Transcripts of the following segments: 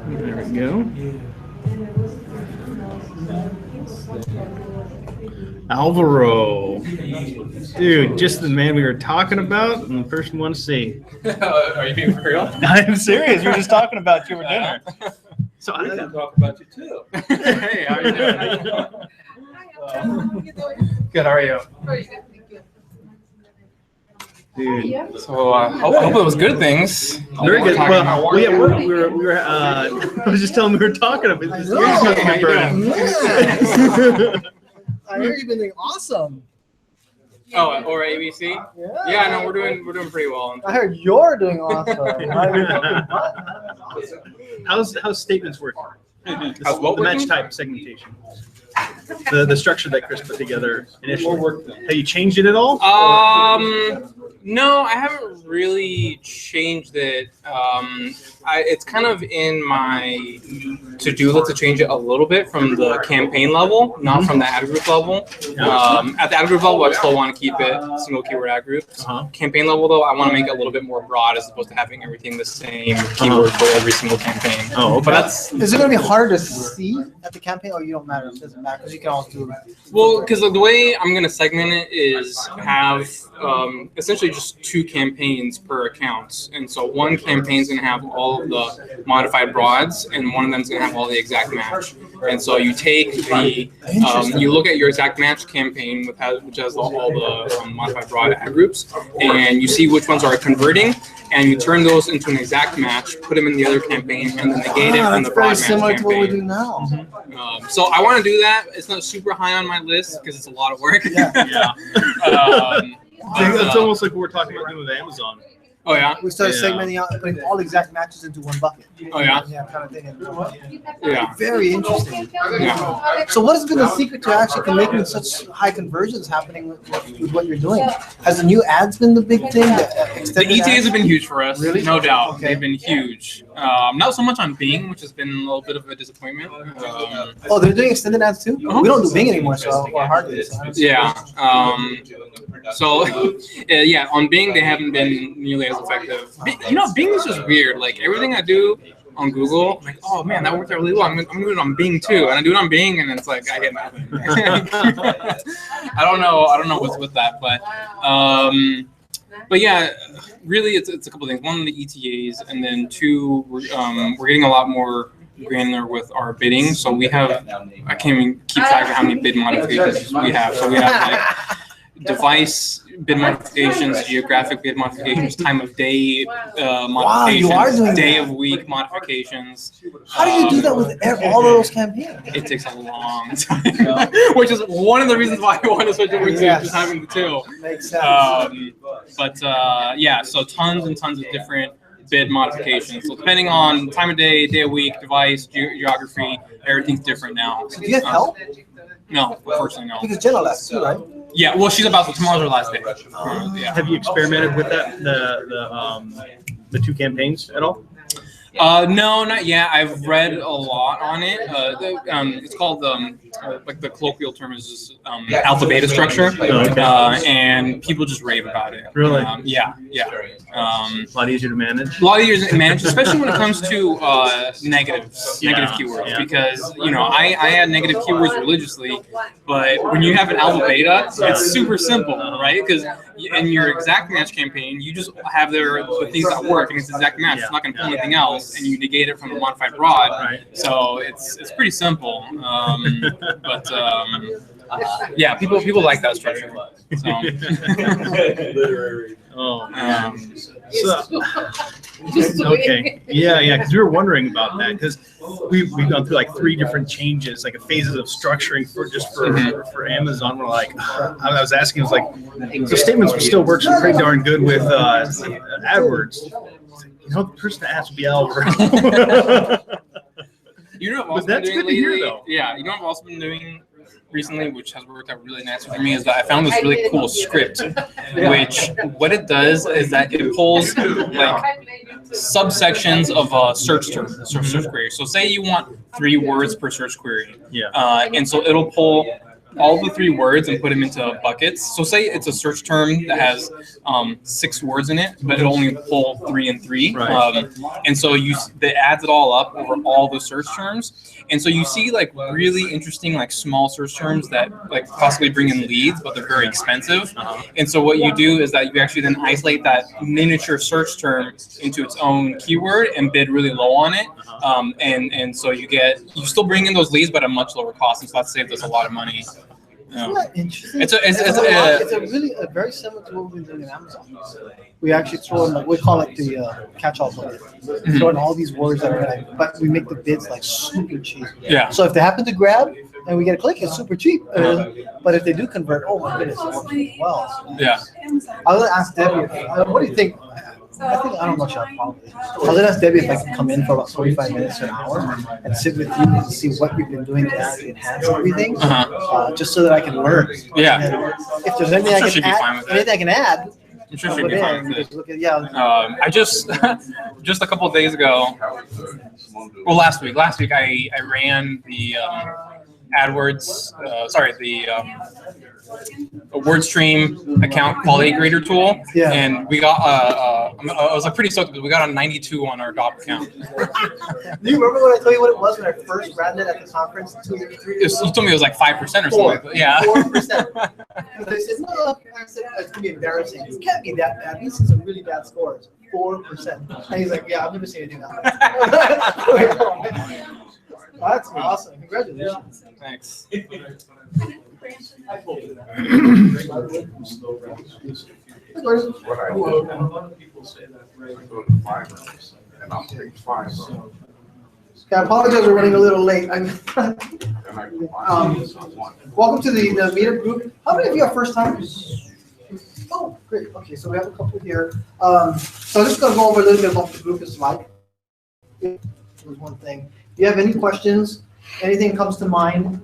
There we go. Alvaro. Dude, just the man we were talking about and the person we want to see. Are you being for real? I'm serious. You were just talking about you for dinner. So I can talk about you too. Hey, how are you doing? Good, how are you? Dude. So I hope it was good things. Very good. Well, we were I was just telling we were talking about this. I heard you've been doing awesome. Oh, or ABC? Yeah, no, we're doing pretty well. I heard you're doing awesome. How's statements working? How's what the match working? type segmentation. The structure that Chris put together initially. Have you changed it at all? No, I haven't really changed it. It's kind of in my to-do list to change it a little bit from the campaign level, not from the ad group level. At the ad group level, I still want to keep it single keyword ad groups. Campaign level, though, I want to make it a little bit more broad as opposed to having everything the same keyword for every single campaign. Oh, okay. But that's Is it going to be harder to see at the campaign, or you don't matter? It doesn't matter because you can also do it. well, because the way I'm going to segment it is have essentially just 2 campaigns per account. And so one campaign is going to have all of the modified broads, and one of them is going to have all the exact match. And so you take the, you look at your exact match campaign, which has all the modified broad ad groups, and you see which ones are converting, and you turn those into an exact match, put them in the other campaign, and then negate it from the broad match similar campaign. to what we do now. So I want to do that. It's not super high on my list because it's a lot of work. Yeah. It's almost like what we're talking about doing with Amazon. Oh yeah. We started Yeah. segmenting out, putting all exact matches into one bucket. Oh yeah. Yeah, kind of thing. Yeah. Very interesting. Yeah. So what has been the secret to actually making such high conversions happening with what you're doing? Has the new ads been the big thing? The Extended ETAs ads? have been huge for us, Really? no doubt. Okay. They've been huge. Not so much on Bing, which has been a little bit of a disappointment. Oh, they're doing extended ads too? We don't do Bing anymore, or hardly. So Yeah. Yeah, on Bing they haven't been nearly as effective. Bing is just weird. Like everything I do on Google, I'm like, oh man, that worked out really well. I'm gonna do it on Bing too, and I do it on Bing, and it's like I get nothing. I don't know what's with that, but yeah, really, it's a couple of things. One, the ETAs, and then 2, we're getting a lot more granular with our bidding. So we have, I can't even keep track of how many bid modifications we have. So we have like device bid modifications, geographic bid modifications, time of day modifications, you are doing day that. of week modifications. how do you do that with all of those campaigns? It takes a long time, which is one of the reasons why I want to switch over to just having the 2. Makes sense. Yeah, so tons and tons of different bid modifications. So depending on time of day, day of week, device, geography, everything's different now. So do you have help? No, unfortunately no. Because Jenna left too, right? Yeah, well, tomorrow's her last day. Yeah. Have you experimented with that the 2 campaigns at all? No, not yet. I've read a lot on it. It's called like the colloquial term is just alpha beta structure, and people just rave about it. Really? Yeah. A lot easier to manage. A lot easier to manage, especially when it comes to negative keywords, because I add negative keywords religiously, but when you have an alpha beta, it's super simple, right? Because in your exact match campaign, you just have the things that work, and it's exact match. It's not going to pull anything else, and you negate it from the modified broad. Right. So it's pretty simple. Yeah, people like that structure. So. Okay. Yeah, because we were wondering about that because we've gone through like 3 different changes, like phases of structuring for Amazon. We're like, I was asking, it was like, so statements still works pretty darn good with AdWords. The person that asked would be Alvaro. I've also been doing lately? Yeah, I've also been doing recently, which has worked out really nicely for me, is that I found this really cool script, which what it does is that it pulls like subsections of a search term, search query. So say you want 3 words per search query, and so it'll pull all the 3 words and put them into buckets. So say it's a search term that has 6 words in it, but it only pull 3 and 3. Right. And so that adds it all up over all the search terms. And so you see like really interesting like small search terms that like possibly bring in leads, but they're very expensive. And so what you do is that you actually then isolate that miniature search term into its own keyword and bid really low on it. And so you still bring in those leads, but at a much lower cost, and so that saves us a lot of money. Isn't that interesting? It's a very similar to what we've been doing in Amazon. We actually throw in, like, we call it the catch-all bucket. Throw in all these words that are like, but we make the bids like super cheap. Yeah. So if they happen to grab and we get a click, it's super cheap. But if they do convert, oh my goodness, it works really well. Yeah. I was gonna ask Debbie, what do you think? I don't know, Sean, probably. I was gonna ask Debbie if I could come in for about 45 minutes to an hour and sit with you and see what you've been doing to actually enhance everything, just so that I can learn. Yeah. And if there's anything I can add, I'm sure she'd be fine with it. Yeah. I just a couple of days ago, well, last week I ran the AdWords, a WordStream account quality grader tool, and we got I was like pretty stoked because we got a 92 on our DOP account. Do you remember when I told you what it was when I first ran it at the conference 2 years, 3 years ago? You told me it was like 5% or something. Like that. Yeah. 4%. They said, no, I said, it's gonna be embarrassing. It can't be that bad. These are some really bad scores. 4%. And he's like, yeah, I've never seen it do that. That's awesome. Congratulations. Thanks. I apologize for running a little late. Welcome to the Meetup group. How many of you are first timers? Oh, great. Okay, so we have a couple here. So I'm just going to go over a little bit about what the group is like. There's one thing. If you have any questions, anything comes to mind, raise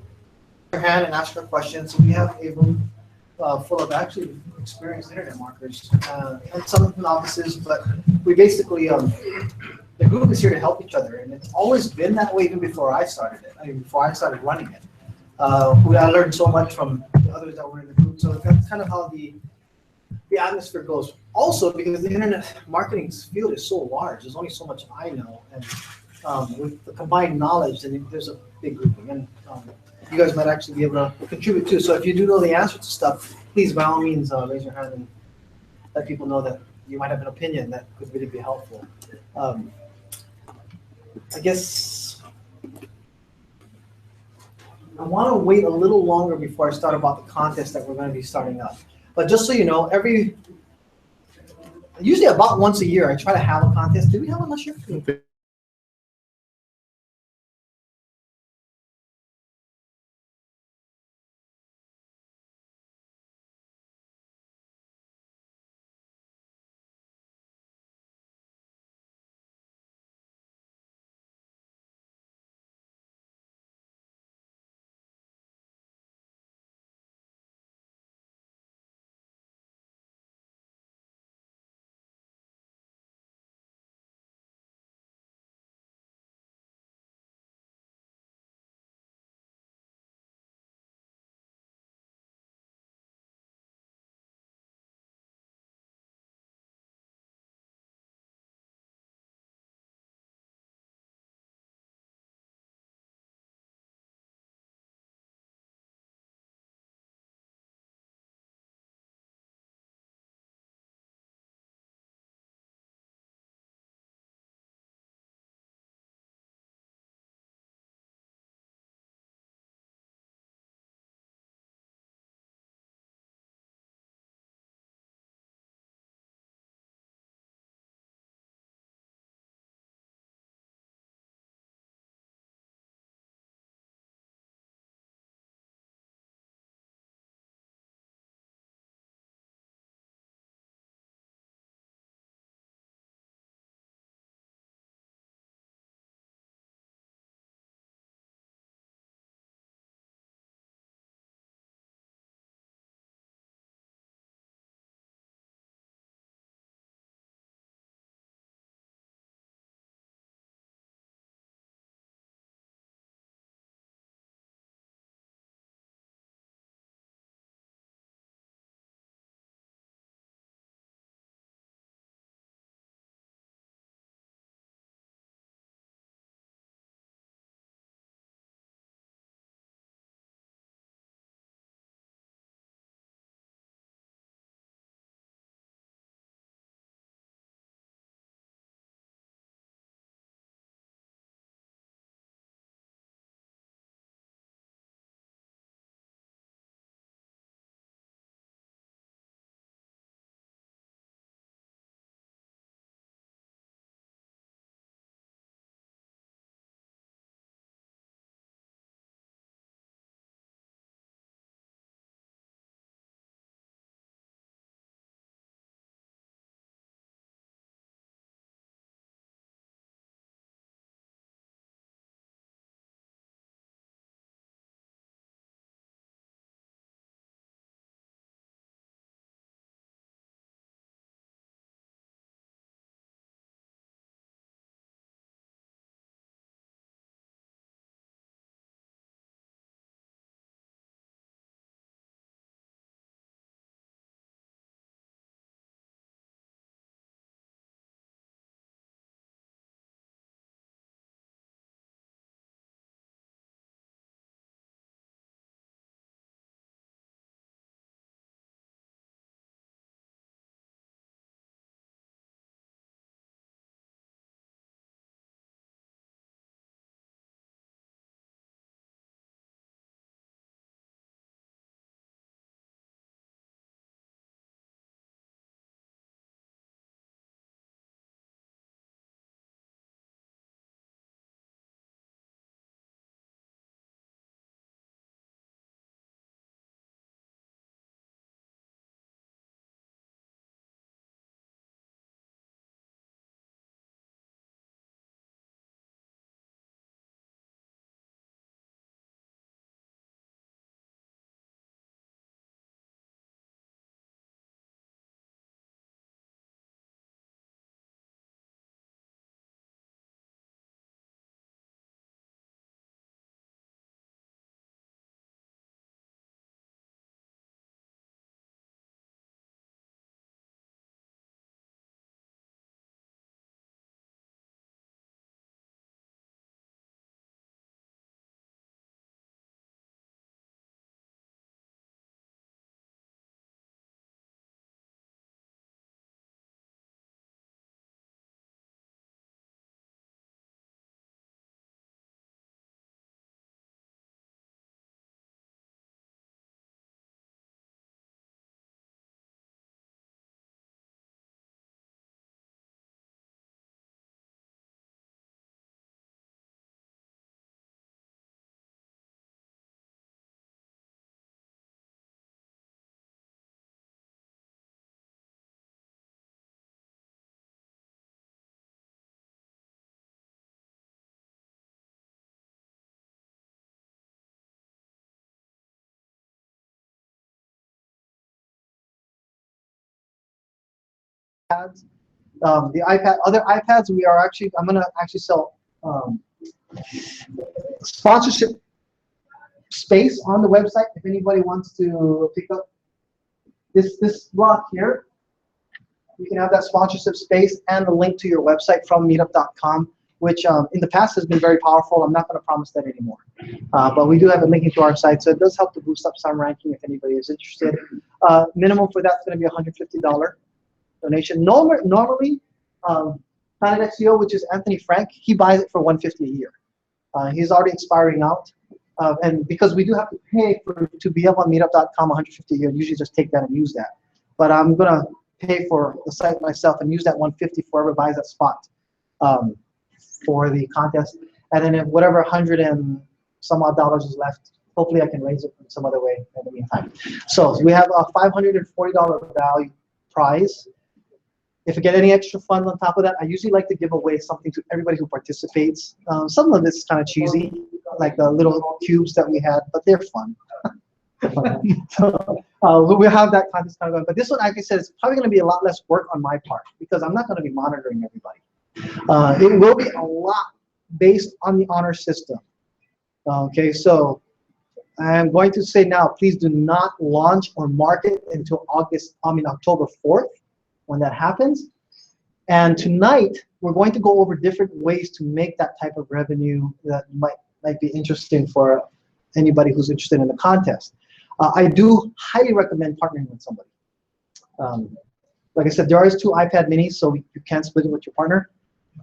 your hand and ask your questions. So we have a room full of actually experienced internet marketers and some novices, but we basically, the group is here to help each other, and it's always been that way even before I started it. I mean, before I started running it. I learned so much from the others that were in the group. So that's kind of how the atmosphere goes. Also, because the internet marketing field is so large, there's only so much I know, and with the combined knowledge, then there's a big grouping, and you guys might actually be able to contribute too. So if you do know the answer to stuff, please by all means raise your hand and let people know that you might have an opinion that could really be helpful. I guess I want to wait a little longer before I start about the contest that we're going to be starting up. But just so you know, usually about once a year, I try to have a contest. Did we have one last year? iPads. Other iPads, I'm gonna actually sell sponsorship space on the website. If anybody wants to pick up this block here, you can have that sponsorship space and the link to your website from meetup.com, which in the past has been very powerful. I'm not going to promise that anymore. But we do have a link to our site, so it does help to boost up some ranking if anybody is interested. Minimum for that's going to be $150 donation. Normally, Planet XCO, which is Anthony Frank, he buys it for $150 a year. He's already expiring out. And because we do have to pay to be up on meetup.com $150 a year, usually just take that and use that. But I'm going to pay for the site myself and use that $150 for whoever buys that spot for the contest. And then if whatever $100 and some odd dollars is left, hopefully I can raise it in some other way in the meantime. So we have a $540 value prize. If we get any extra funds on top of that, I usually like to give away something to everybody who participates. Some of this is kind of cheesy, like the little cubes that we had, but they're fun. So we'll have that contest kind of going. But this one, like I said, is probably going to be a lot less work on my part because I'm not going to be monitoring everybody. It will be a lot based on the honor system. Okay, so I'm going to say now, please do not launch or market until October 4th when that happens. And tonight, we're going to go over different ways to make that type of revenue that might be interesting for anybody who's interested in the contest. I do highly recommend partnering with somebody. Like I said, there is 2 iPad minis, so you can split it with your partner.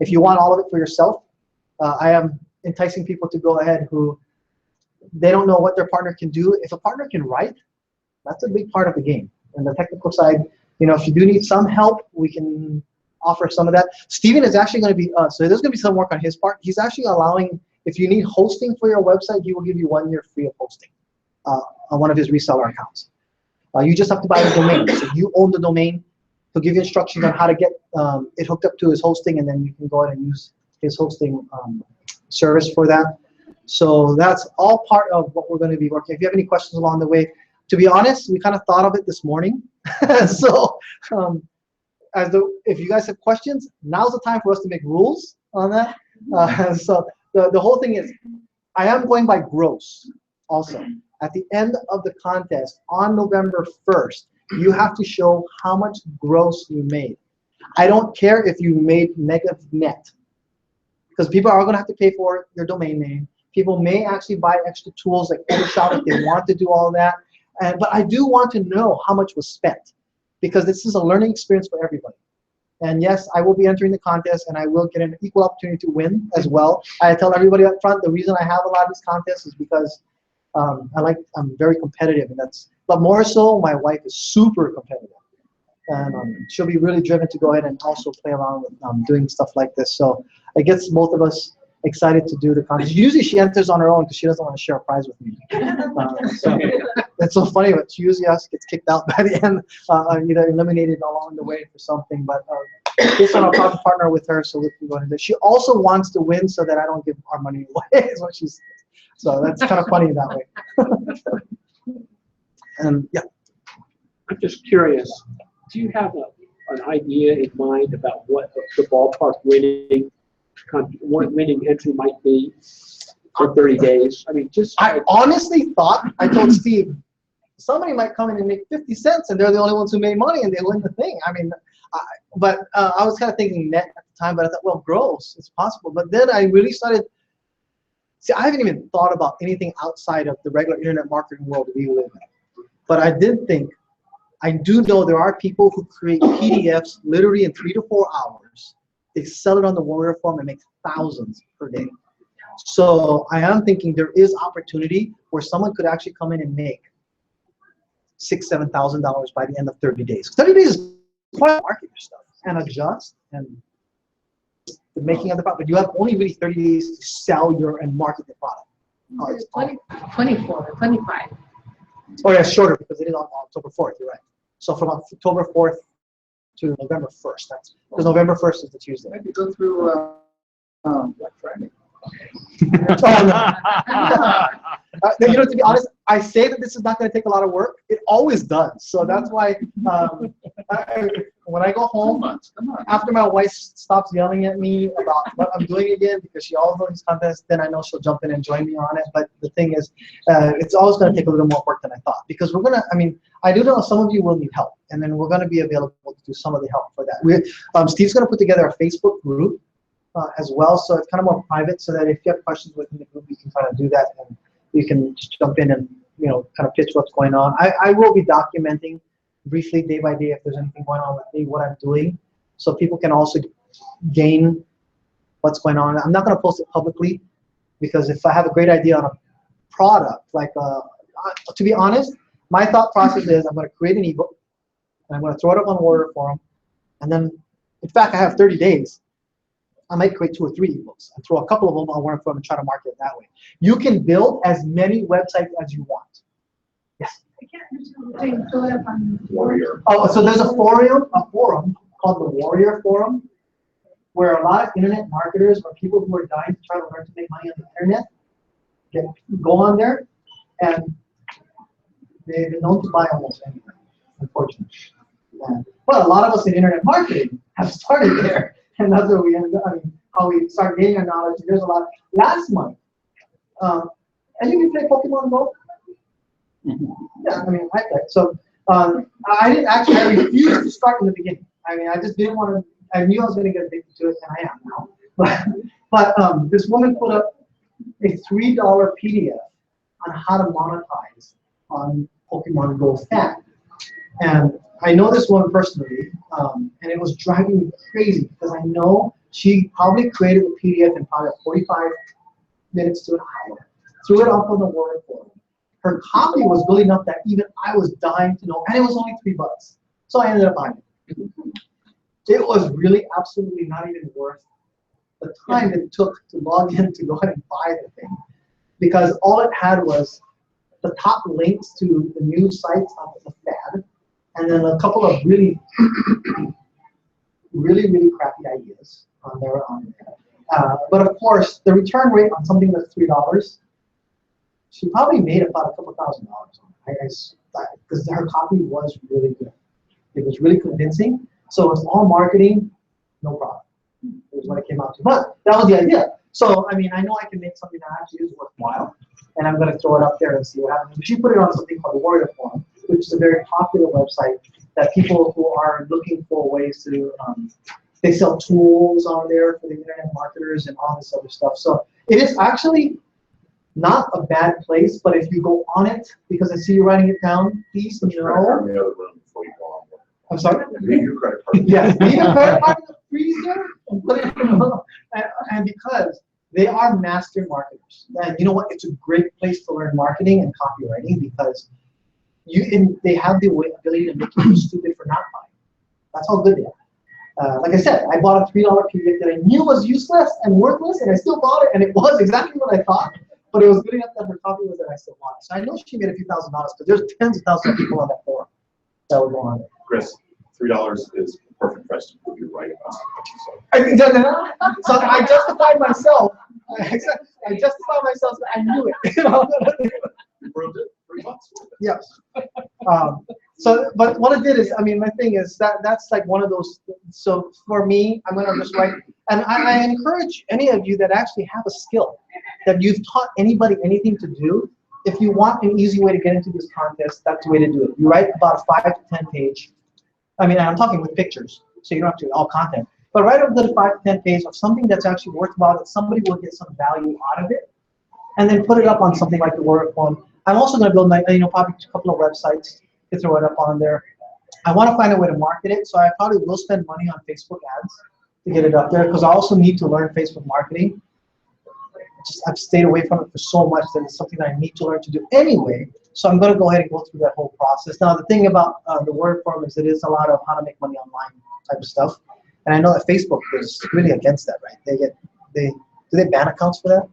If you want all of it for yourself, I am enticing people to go ahead who they don't know what their partner can do. If a partner can write, that's a big part of the game. And the technical side, you know, if you do need some help, we can offer some of that. Steven is actually going to be, so there's going to be some work on his part. He's actually allowing, if you need hosting for your website, he will give you 1 year free of hosting on one of his reseller accounts. You just have to buy the domain. So you own the domain. He'll give you instructions on how to get it hooked up to his hosting, and then you can go ahead and use his hosting service for that. So that's all part of what we're going to be working. If you have any questions along the way, to be honest, we kind of thought of it this morning. So if you guys have questions, now's the time for us to make rules on that. So the whole thing is, I am going by gross also. At the end of the contest on November 1st, you have to show how much gross you made. I don't care if you made negative net, because people are going to have to pay for your domain name. People may actually buy extra tools like Photoshop if they want to do all that. But I do want to know how much was spent, because this is a learning experience for everybody. And yes, I will be entering the contest, and I will get an equal opportunity to win as well. I tell everybody up front, the reason I have a lot of these contests is because I'm very competitive, and but more so, my wife is super competitive, and she'll be really driven to go ahead and also play around with doing stuff like this. So it gets both of us excited to do the contest. Usually she enters on her own because she doesn't want to share a prize with me. So it's so funny, but she usually gets kicked out by the end, either eliminated along the way for something. But this one I'll probably partner with her, so we can go ahead. She also wants to win so that I don't give our money away, is what she says. So that's kind of funny that way. And yeah. I'm just curious, do you have an idea in mind about what the ballpark winning entry might be for 30 days? I mean, I honestly thought, I told Steve, somebody might come in and make 50 cents and they're the only ones who made money and they win the thing. I mean, but I was kind of thinking net at the time, but I thought, well, gross, it's possible. But then I really started, I haven't even thought about anything outside of the regular internet marketing world we live in. But I did think, I do know there are people who create PDFs literally in 3 to 4 hours. They sell it on the Warrior Forum and make thousands per day. So I am thinking there is opportunity where someone could actually come in and make $6,000, $7,000 by the end of 30 days. 30 days is quite a market your stuff and adjust and the making of the product. But you have only really 30 days to sell and market the product. 24, 25. Oh yeah, shorter because it is on October 4th. You're right. So from October 4th to November 1st. That's because November 1st is the Tuesday. Maybe go through Black Friday. Oh, no. You know, to be honest, I say that this is not going to take a lot of work. It always does. So that's why when I go home, after my wife stops yelling at me about what I'm doing again, because she always does these contests, then I know she'll jump in and join me on it. But the thing is, it's always going to take a little more work than I thought, because we're going to, I mean, I do know some of you will need help, and then we're going to be available to do some of the help for that. Steve's going to put together a Facebook group as well, so it's kind of more private, so that if you have questions within the group, you can kind of do that, and you can just jump in and, you know, kind of pitch what's going on. I will be documenting briefly day by day if there's anything going on with me, what I'm doing, so people can also gain what's going on. I'm not going to post it publicly, because if I have a great idea on a product, like to be honest, my thought process is I'm going to create an ebook, and I'm going to throw it up on the Warrior Forum, and then, in fact, I have 30 days. I might create 2 or 3 ebooks and throw a couple of them on Warrior Forum and try to market it that way. You can build as many websites as you want. Yes? I can't understand throw it up on Warrior. Oh, so there's a forum called the Warrior Forum, where a lot of internet marketers or people who are dying to try to learn to make money on the internet go on there, and they've been known to buy almost anything, unfortunately. But a lot of us in internet marketing have started there, and that's where we end up. I mean, how we start gaining our knowledge. And there's a lot. Last month, and you can play Pokemon Go. Yeah, I mean, I play. So I didn't actually. I refused to start in the beginning. I mean, I just didn't want to. I knew I was going to get addicted to it, and I am now. But this woman put up a $3 PDF on how to monetize on Pokemon Go fan. And I know this one personally, and it was driving me crazy, because I know she probably created the PDF in probably 45 minutes to an hour, threw it up on the Warrior Forum. Her copy was good enough that even I was dying to know, and it was only $3. So I ended up buying it. It was really absolutely not even worth the time it took to log in to go ahead and buy the thing, because all it had was the top links to the news sites of the fad, and then a couple of really crappy ideas on there. But of course, the return rate on something that's $3, she probably made about a couple $1,000 on it, because her copy was really good. It was really convincing. So it's all marketing, no problem. It was what it came out to. But that was the idea. So, I mean, I know I can make something that actually is worthwhile, and I'm going to throw it up there and see what happens. She put it on something called the Warrior Forum, which is a very popular website that people who are looking for ways to, they sell tools on there for the internet marketers and all this other stuff. So it is actually not a bad place, but if you go on it, because I see you writing it down, please know. I'm sorry? Leave your credit card. Yes, leave your credit card in the freezer and put it in the, and because they are master marketers. And you know what? It's a great place to learn marketing and copywriting, because they have the ability to make you look stupid for not buying. That's how good they are. Like I said, I bought a $3 PDF that I knew was useless and worthless, and I still bought it, and it was exactly what I thought, but it was good enough that her copy was that I still bought it. So I know she made a few $1,000s, because there's tens of thousands of people on that forum that would go on there. Chris, $3 is the perfect price to put your right on. So I justified myself. I justified myself. So I knew it. You know? You proved it. $3. Yes. But what it did is, I mean, my thing is that's like one of those. So for me, I'm gonna just write, and I encourage any of you that actually have a skill that you've taught anybody anything to do. If you want an easy way to get into this contest, that's the way to do it. You write about a 5 to 10 page. I mean, I'm talking with pictures, so you don't have to do all content. But write up the 5 to 10 page of something that's actually worthwhile, that somebody will get some value out of it, and then put it up on something like the Warrior Forum. I'm also going to build my, probably a couple of websites to throw it up on there. I want to find a way to market it, so I probably will spend money on Facebook ads to get it up there, because I also need to learn Facebook marketing. I've stayed away from it for so much that it's something that I need to learn to do anyway. So I'm going to go ahead and go through that whole process. Now, the thing about the Warrior Forum is it is a lot of how to make money online type of stuff. And I know that Facebook is really against that, right? Do they ban accounts for that?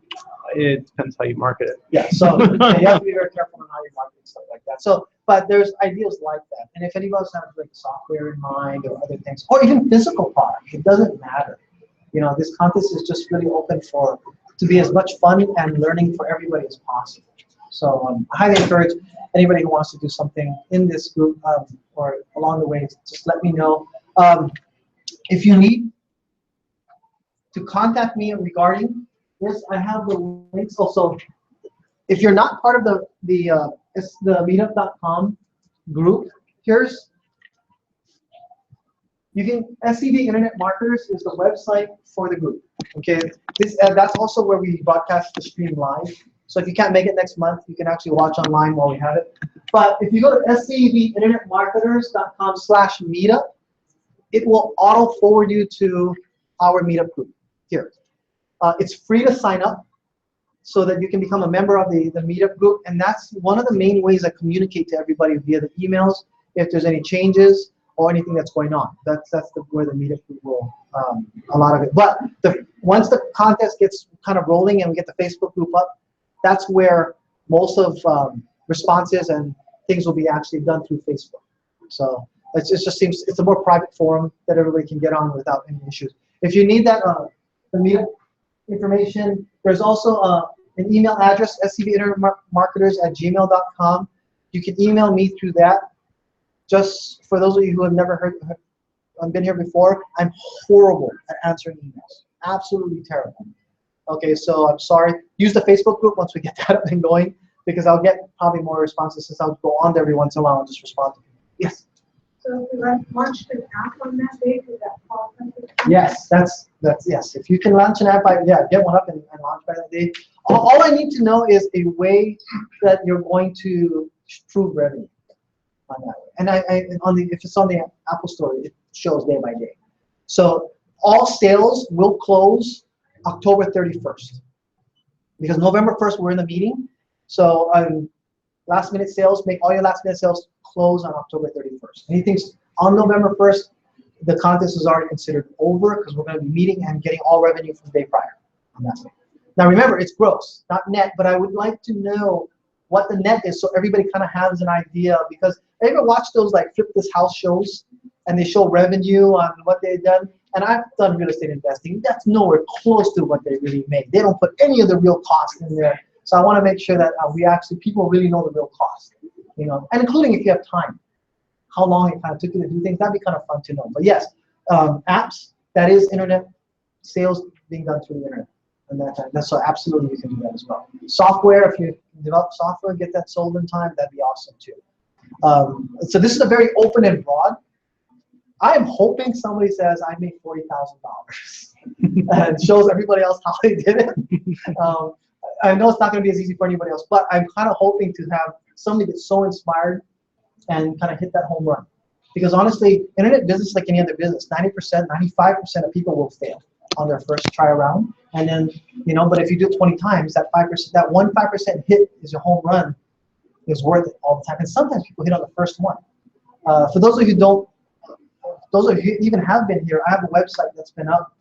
It depends how you market it. Yeah, so you have to be very careful on how you market stuff like that. So, but there's ideas like that. And if anybody else has like software in mind or other things, or even physical products, it doesn't matter. This contest is just really open to be as much fun and learning for everybody as possible. So I highly encourage anybody who wants to do something in this group or along the way, just let me know. If you need to contact me regarding this, I have the links also. If you're not part of the meetup.com group, you can SCV Internet Marketers is the website for the group. Okay, that's also where we broadcast the stream live. So if you can't make it next month, you can actually watch online while we have it. But if you go to scvinternetmarketers.com/meetup, it will auto forward you to our meetup group here. It's free to sign up so that you can become a member of the meetup group, and that's one of the main ways I communicate to everybody via the emails if there's any changes or anything that's going on. That's where the meetup group will, a lot of it. But once the contest gets kind of rolling and we get the Facebook group up, that's where most of responses and things will be actually done through Facebook. So it just seems it's a more private forum that everybody can get on without any issues. If you need that the meetup information, there's also an email address, scvinternetmarketers@gmail.com. You can email me through that. Just for those of you who have never been here before, I'm horrible at answering emails. Absolutely terrible. Okay, so I'm sorry. Use the Facebook group once we get that up and going, because I'll get probably more responses since I'll go on there every once in a while and just respond to people. Yes? So if we launch an app on that day, would that qualify? Yes, that's yes. If you can launch an app, get one up and launch by that day. All I need to know is a way that you're going to prove revenue on that. And if it's on the Apple Store, it shows day by day. So all sales will close October 31st, because November 1st we're in the meeting. So last minute sales, make all your last minute sales close on October 31st. Anything's on November 1st, the contest is already considered over, because we're going to be meeting and getting all revenue from the day prior on that day. Now remember, it's gross, not net, but I would like to know what the net is so everybody kind of has an idea, because I ever watch those like Flip This House shows and they show revenue on what they've done, and I've done real estate investing. That's nowhere close to what they really made. They don't put any of the real cost in there. So I want to make sure that people really know the real cost, and including if you have time, how long it kind of took you to do things. That'd be kind of fun to know. But yes, apps, that is internet sales being done through the internet. And so absolutely you can do that as well. Software, if you develop software, get that sold in time, that'd be awesome too. So this is a very open and broad. I am hoping somebody says I made $40,000 and shows everybody else how they did it. I know it's not going to be as easy for anybody else, but I'm kind of hoping to have somebody get so inspired and kind of hit that home run. Because honestly, internet business is like any other business. 90%, 95% of people will fail on their first try around. And then, but if you do it 20 times, that 5%, that 5% hit is your home run is worth it all the time. And sometimes people hit on the first one. For those of you who even have been here, I have a website that's been up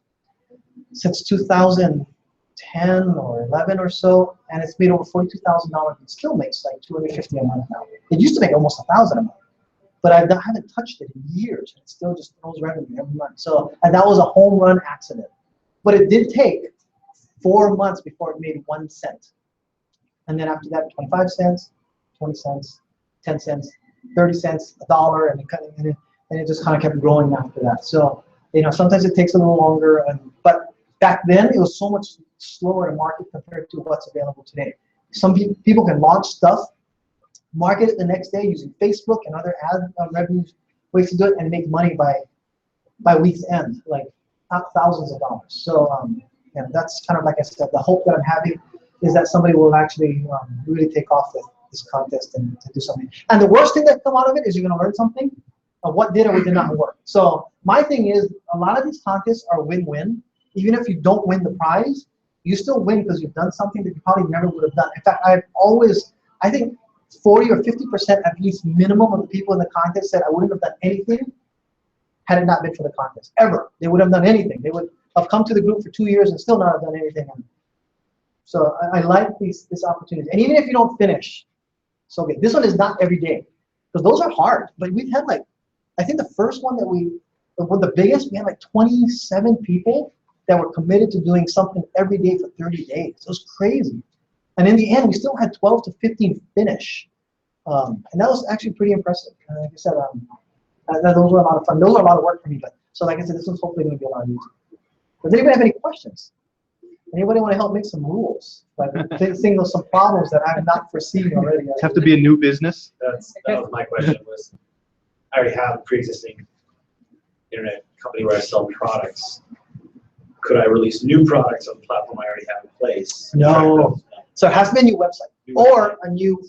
since 2010 or 11 or so, and it's made over $42,000. It still makes like $250 a month now. It used to make almost $1,000 a month, but I haven't touched it in years. It still just throws revenue every month. So, and that was a home run accident. But it did take 4 months before it made 1 cent. And then after that, 25 cents, 20 cents, 10 cents, 30 cents, $1, and it just kind of kept growing after that. So, sometimes it takes a little longer, but back then it was so much slower to market compared to what's available today. Some people can launch stuff, market it the next day using Facebook and other ad revenue ways to do it, and make money by week's end, like thousands of dollars. So that's kind of, like I said, the hope that I'm having is that somebody will actually really take off with this contest and to do something. And the worst thing that come out of it is you're going to learn something of what did or what did not work. So my thing is, a lot of these contests are win-win. Even if you don't win the prize, you still win because you've done something that you probably never would have done. In fact, I think 40 or 50% at least minimum of the people in the contest said I wouldn't have done anything had it not been for the contest, ever. They would have done anything. They would have come to the group for 2 years and still not have done anything. So I like this opportunity. And even if you don't finish, so okay, this one is not every day, because those are hard. But we've had I think the first one the biggest, we had 27 people that were committed to doing something every day for 30 days. It was crazy. And in the end, we still had 12 to 15 finish. And that was actually pretty impressive. Like I said, those were a lot of fun. Those are a lot of work for me. But so like I said, this was hopefully going to be a lot of YouTube. Does anybody have any questions? Anybody want to help make some rules? Like think of some problems that I'm not foreseeing already. Have to be a new business. That was my question. Was I already have a pre-existing internet company where I sell products. Could I release new products on the platform I already have in place? No. So it has to be a new website or a new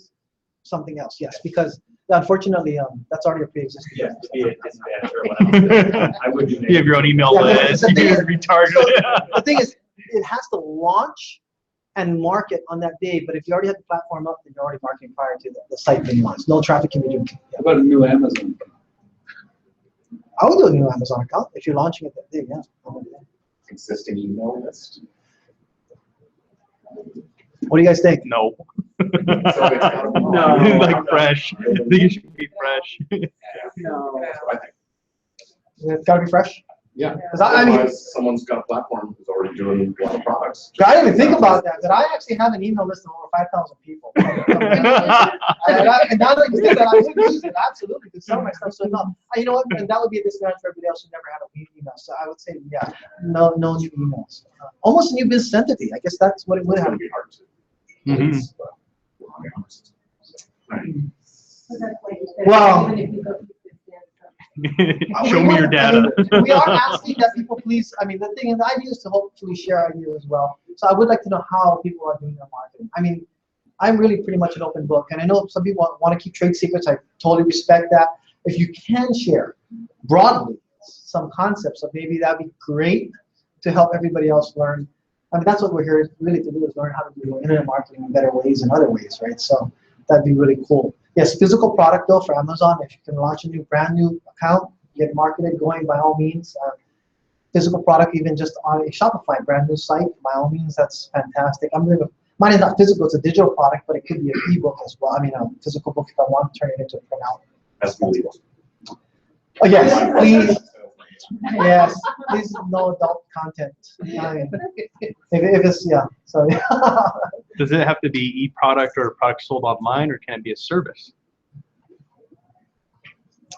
something else. Yes, because unfortunately, that's already a pre-existing. Yeah, to be a disadvantage or whatever. I would do. You have your own email list. You can retarget it. The thing is, it has to launch and market on that day. But if you already have the platform up, then you're already marketing prior to the site being launched. No traffic can be doing. How about a new Amazon? I would do a new Amazon account if you're launching it that day. Yeah. Existing email list. What do you guys think? No. No. Like fresh. I think it should be fresh. No. It's got to be fresh. Yeah. Because I mean, Otherwise, someone's got a platform who's already doing a lot of products. I didn't even think about that. But I actually have an email list of over 5,000 people. And now that you think that, I would use it absolutely to sell my stuff. So no, you know what? And that would be a disadvantage for everybody else who never had a new email. So I would say, yeah, no new emails. Almost a new business entity. I guess that's what it would have. Be hard to. Mhm. Wow. Show me your data. We are asking that people please, I mean, the thing is, the idea is to hopefully share ideas as well. So I would like to know how people are doing their marketing. I mean, I'm really pretty much an open book. And I know some people want to keep trade secrets. I totally respect that. If you can share broadly some concepts, so maybe that'd be great to help everybody else learn. I mean, that's what we're here really to do, is learn how to do internet marketing in better ways and other ways, right? So that'd be really cool. Yes, physical product though for Amazon, if you can launch a brand new account, get marketed going, by all means. Physical product, even just on a Shopify brand new site, by all means, that's fantastic. Mine is not physical, it's a digital product, but it could be an ebook as well. I mean, a physical book if I want to turn it into a printout. That's illegal. Oh, yes, please. Yes, please, no adult content. I mean, if it's, yeah, so yeah. Does it have to be e-product or a product sold online, or can it be a service?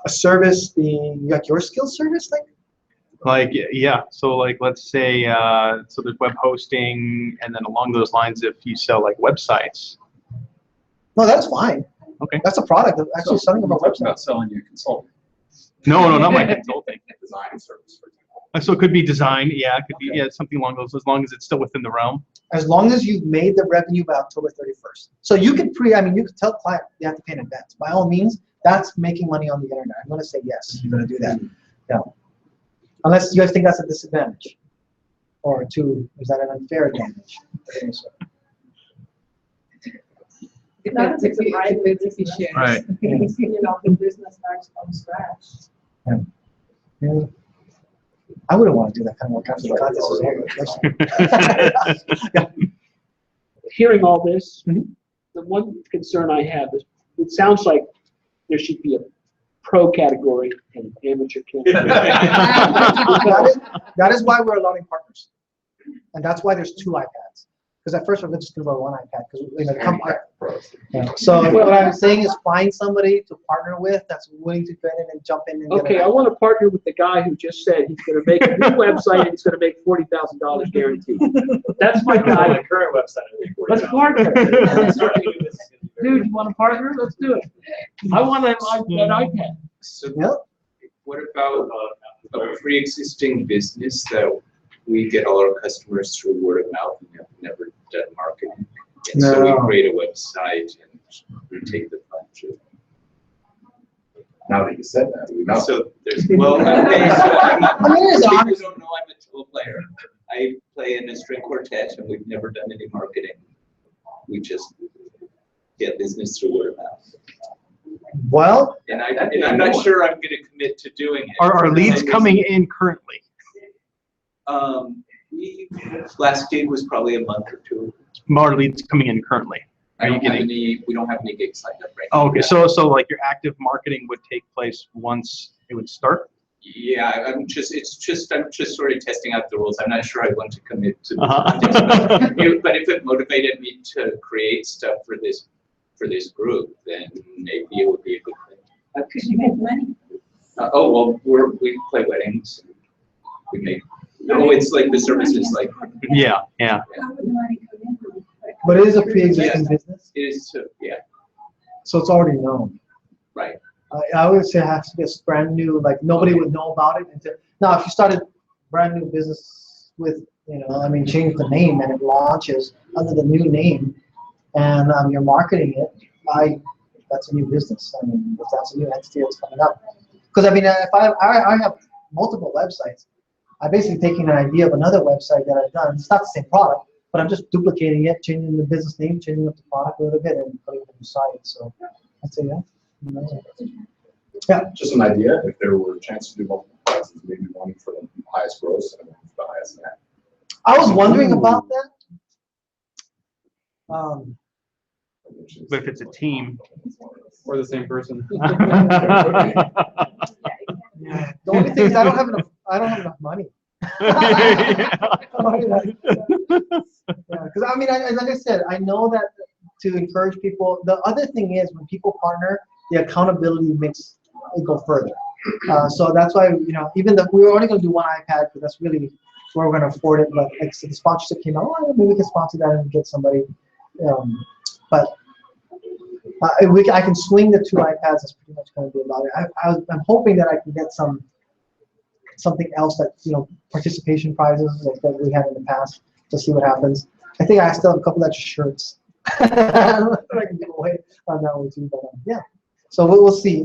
A service being like your skill service, Like, yeah, so like, let's say, so there's web hosting, and then along those lines, if you sell like websites. No, that's fine. Okay. That's a product. Actually, selling of a website. About selling your consulting. No, not my consulting. Design service, for example. So it could be design, yeah, it could be, yeah, something along those, as long as it's still within the realm. As long as you've made the revenue by October 31st. So you could you could tell client they have to pay in advance. By all means, that's making money on the internet. I'm going to say yes, you're going to do that. Yeah. Unless you guys think that's a disadvantage. Or is that an unfair advantage? That's a private business share. Right. You know, the business starts from scratch. Yeah. I wouldn't want to do that kind of work after the contest is over. Yeah. Hearing all this, the one concern I have is, it sounds like there should be a pro category and amateur category. That is why we're allowing partners. And that's why there's 2 iPads. Because at first we're just going to buy 1 iPad. So what I'm saying is find somebody to partner with that's willing to get in and jump in. And Okay, I want to partner with the guy who just said he's going to make a new website and he's going to make $40,000 guaranteed. That's my guy. My current website, I think. Let's partner. Dude, you want to partner? Let's do it. I want that iPad. So Yep. what about a pre-existing business that we get all our customers through word of mouth and have never done marketing? And so we create a website and we take the plunge. Now that you said that, we know. So there's, well, okay, so people don't know I'm a tool player. I play in a string quartet and we've never done any marketing. We just get business through word of mouth. Well, And I'm not sure I'm going to commit to doing it. Are leads coming in currently? Last gig was probably a month or 2. More leads coming in currently. We don't have any gigs signed up right now. Oh, okay, so like your active marketing would take place once it would start? Yeah, I'm just sort of testing out the rules. I'm not sure I want to commit to this context, but if it motivated me to create stuff for this group, then maybe it would be a good thing. Because you make money. Oh, well, we play weddings. We make. Oh, it's like the service is like. Yeah. How would the money come in? But it is a pre-existing business, It is yeah, so it's already known. right. I would say it has to be a brand new, like nobody would know about it until, now if you started brand new business with, change the name and it launches under the new name and you're marketing it, that's a new business. I mean, if that's a new entity that's coming up. Because if I have multiple websites, I'm basically taking an idea of another website that I've done. It's not the same product, but I'm just duplicating it, changing the business name, changing up the product a little bit, and putting it on the site. So I'd say, yeah. Yeah. Just an idea, if there were a chance to do multiple classes, maybe one for the highest gross and one for the highest net. I was wondering about that. But if it's a team. Or the same person. Yeah. The only thing is I don't have enough money. Because like I said, I know that to encourage people. The other thing is when people partner, the accountability makes it go further. So that's why even though we were only going to do one iPad, because that's really where we're going to afford it. But like the sponsorship came out, maybe we can sponsor that and get somebody. But I can swing the 2 iPads. That's pretty much going to be about it. I'm hoping that I can get something else that participation prizes like that we had in the past to see what happens. I think I still have a couple extra shirts. I can give away on that one too, but yeah. So we'll see.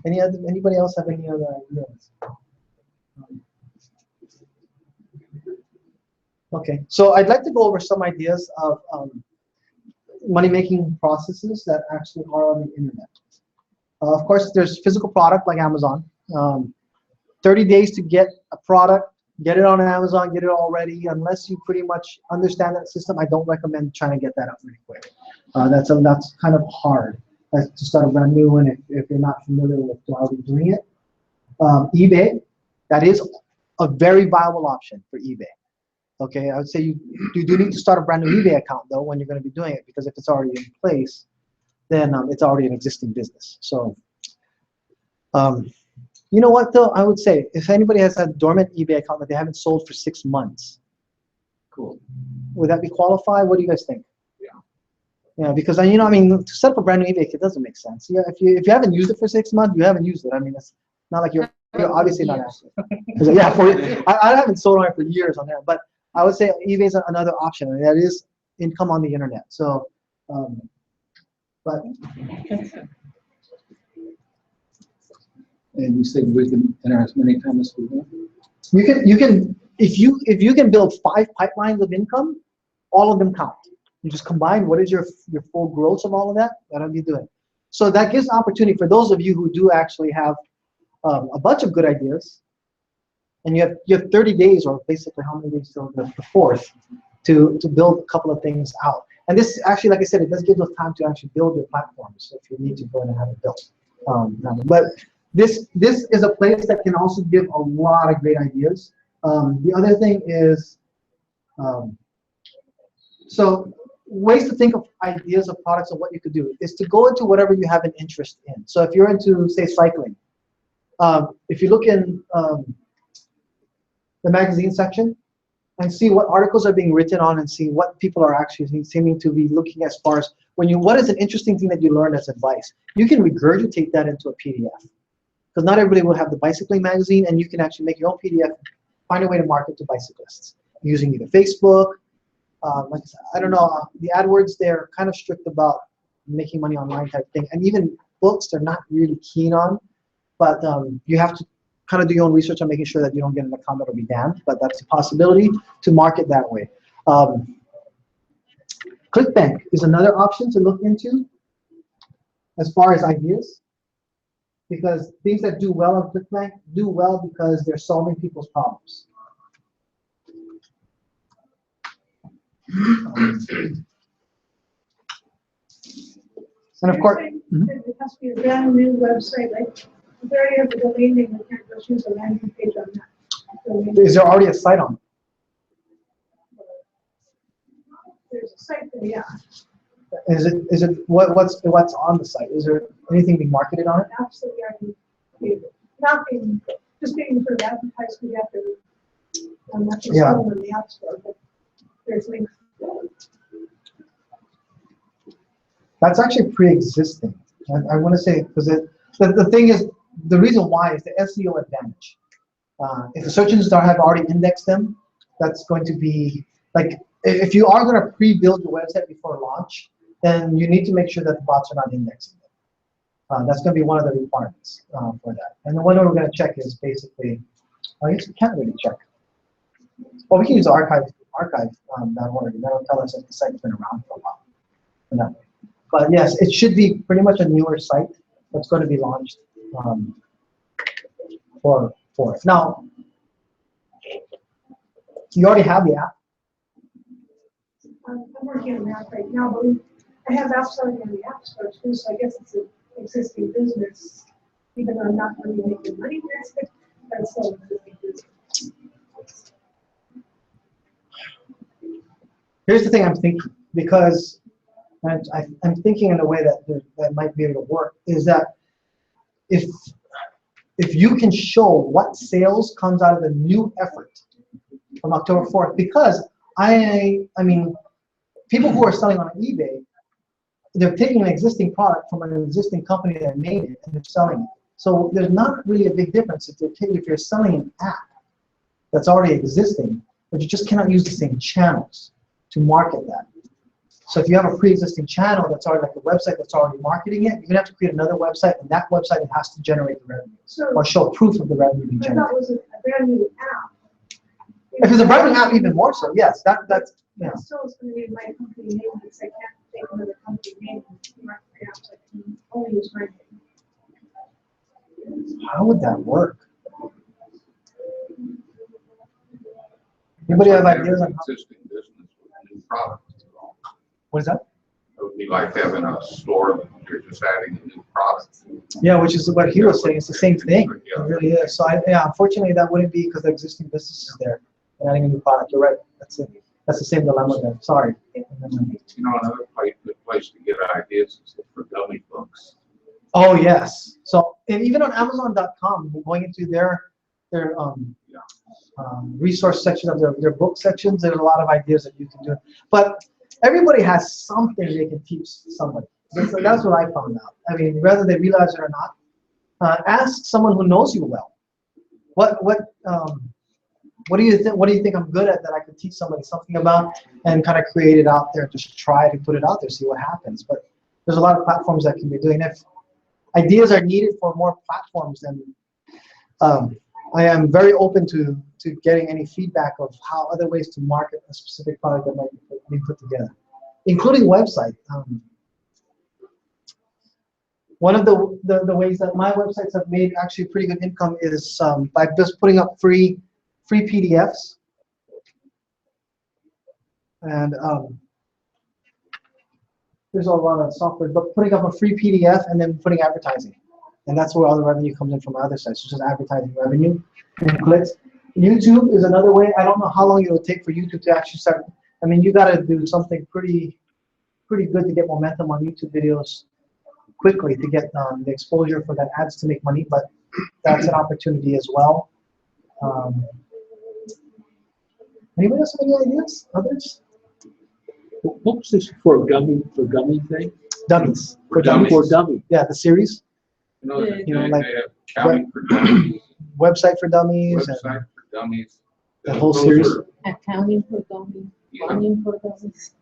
Anybody else have any other ideas? Okay, so I'd like to go over some ideas of money-making processes that actually are on the internet. Of course, there's physical product like Amazon. 30 days to get a product, get it on Amazon, get it all ready. Unless you pretty much understand that system, I don't recommend trying to get that up really quick. That's kind of hard to start a brand new one if you're not familiar with how you're doing it. eBay, that is a very viable option for eBay. Okay, I would say you do need to start a brand new eBay account though when you're going to be doing it, because if it's already in place, then it's already an existing business. So, you know what though? I would say if anybody has a dormant eBay account that they haven't sold for 6 months, cool. Would that be qualified? What do you guys think? Yeah, because to set up a brand new eBay, it doesn't make sense. Yeah, if you haven't used it for 6 months, you haven't used it. It's not like you're obviously not active. Yeah, I haven't sold on it for years on there, but I would say eBay is another option, and that is income on the internet. So, but. And you said we can enter as many times as we want. You can if you can build 5 pipelines of income, all of them count. You just combine what is your full gross of all of that. That'll be doing. So that gives opportunity for those of you who do actually have a bunch of good ideas, and you have 30 days, or basically how many days till the 4th, to build a couple of things out. And this actually, like I said, it does give us time to actually build your platforms if you need to go in and have it built. But this is a place that can also give a lot of great ideas. The other thing is, so ways to think of ideas of products and what you could do is to go into whatever you have an interest in. So if you're into, say, cycling, if you look in the magazine section and see what articles are being written on and see what people are actually seeming to be looking as far as what is an interesting thing that you learned as advice. You can regurgitate that into a PDF, because not everybody will have the bicycling magazine, and you can actually make your own PDF, find a way to market to bicyclists using either Facebook. Like I said, I don't know, the AdWords, they're kind of strict about making money online type thing, and even books they're not really keen on, but you have to kind of do your own research on making sure that you don't get an account that'll be damned, but that's a possibility to market that way. ClickBank is another option to look into as far as ideas, because things that do well on ClickBank do well because they're solving people's problems. And of course, It has to be a brand new website, like Is there any other domain name that can't just use a landing page on that? domain? Is there already a site on it? There's a site there, yeah. Is it what's on the site? Is there anything being marketed on it? Absolutely, already created. Not being, just being sort of advertised, we have to, I'm not just Yeah. in the App Store, but there's links. That's actually pre-existing. I want to say, because the thing is, the reason why is the SEO advantage. If the search engines have already indexed them, that's going to be, like, if you are going to pre-build your website before launch, then you need to make sure that the bots are not indexing it. That's going to be one of the requirements for that. And the one that we're going to check is basically, I guess we can't really check. Well, we can use archive.org. That'll tell us if the site's been around for a while. In that way. But yes, it should be pretty much a newer site that's going to be launched for it. Now, you already have the app. I'm working on that right now, but I have apps already on the App Store too, so I guess it's an existing business, even though I'm not really making money with it, but it's still an existing business. Here's the thing I'm thinking, because I'm thinking in a way that might be able to work, is that if you can show what sales comes out of the new effort from October 4th, because I mean, people who are selling on eBay, they're taking an existing product from an existing company that made it and they're selling it. So there's not really a big difference if you're selling an app that's already existing, but you just cannot use the same channels to market that. So if you have a pre-existing channel that's already like a website that's already marketing it, you're gonna have to create another website, and that website has to generate the revenue or show proof of the revenue being I thought generated. it was a brand new app. If it's a brand new app, even more so. Yes, that's yeah. It still is going to be my company name, because I can't take another company name and market my apps. I can only use my name. How would that work? Anybody have ideas on how? Existing business with a new product. What is that? It would be like having a store that you're just adding a new product. Yeah, which is what he was saying. It's the same thing. It really is. So unfortunately, that wouldn't be because the existing business is there and adding a new product. You're right. That's it. That's the same dilemma there. Sorry. You know, another good place to get ideas is for dummy books. Oh yes. So and even on Amazon.com, going into their resource section of their book sections, there's a lot of ideas that you can do. But everybody has something they can teach somebody. That's what I found out. I mean, whether they realize it or not, ask someone who knows you well. What do you think? What do you think I'm good at that I could teach somebody something about, and kind of create it out there? Just try to put it out there, see what happens. But there's a lot of platforms that can be doing. If ideas are needed for more platforms, then I am very open to getting any feedback of how other ways to market a specific product that might be put together, including website. One of the ways that my websites have made actually pretty good income is by just putting up free PDFs, and there's a lot of software, but putting up a free PDF and then putting advertising, and that's where all the revenue comes in from other sites, which is advertising revenue and clicks. YouTube is another way. I don't know how long it will take for YouTube to actually start. I mean, you got to do something pretty good to get momentum on YouTube videos quickly to get the exposure for that ads to make money, but that's an opportunity as well. Anybody else have any ideas? Others? What was this for gummy thing? Dummies. For dummy. Yeah, the series. You know, like they have accounting for dummies, website for dummies. website for dummies. The whole Those series. are- Accounting for dummies, Yeah. planning for dummies,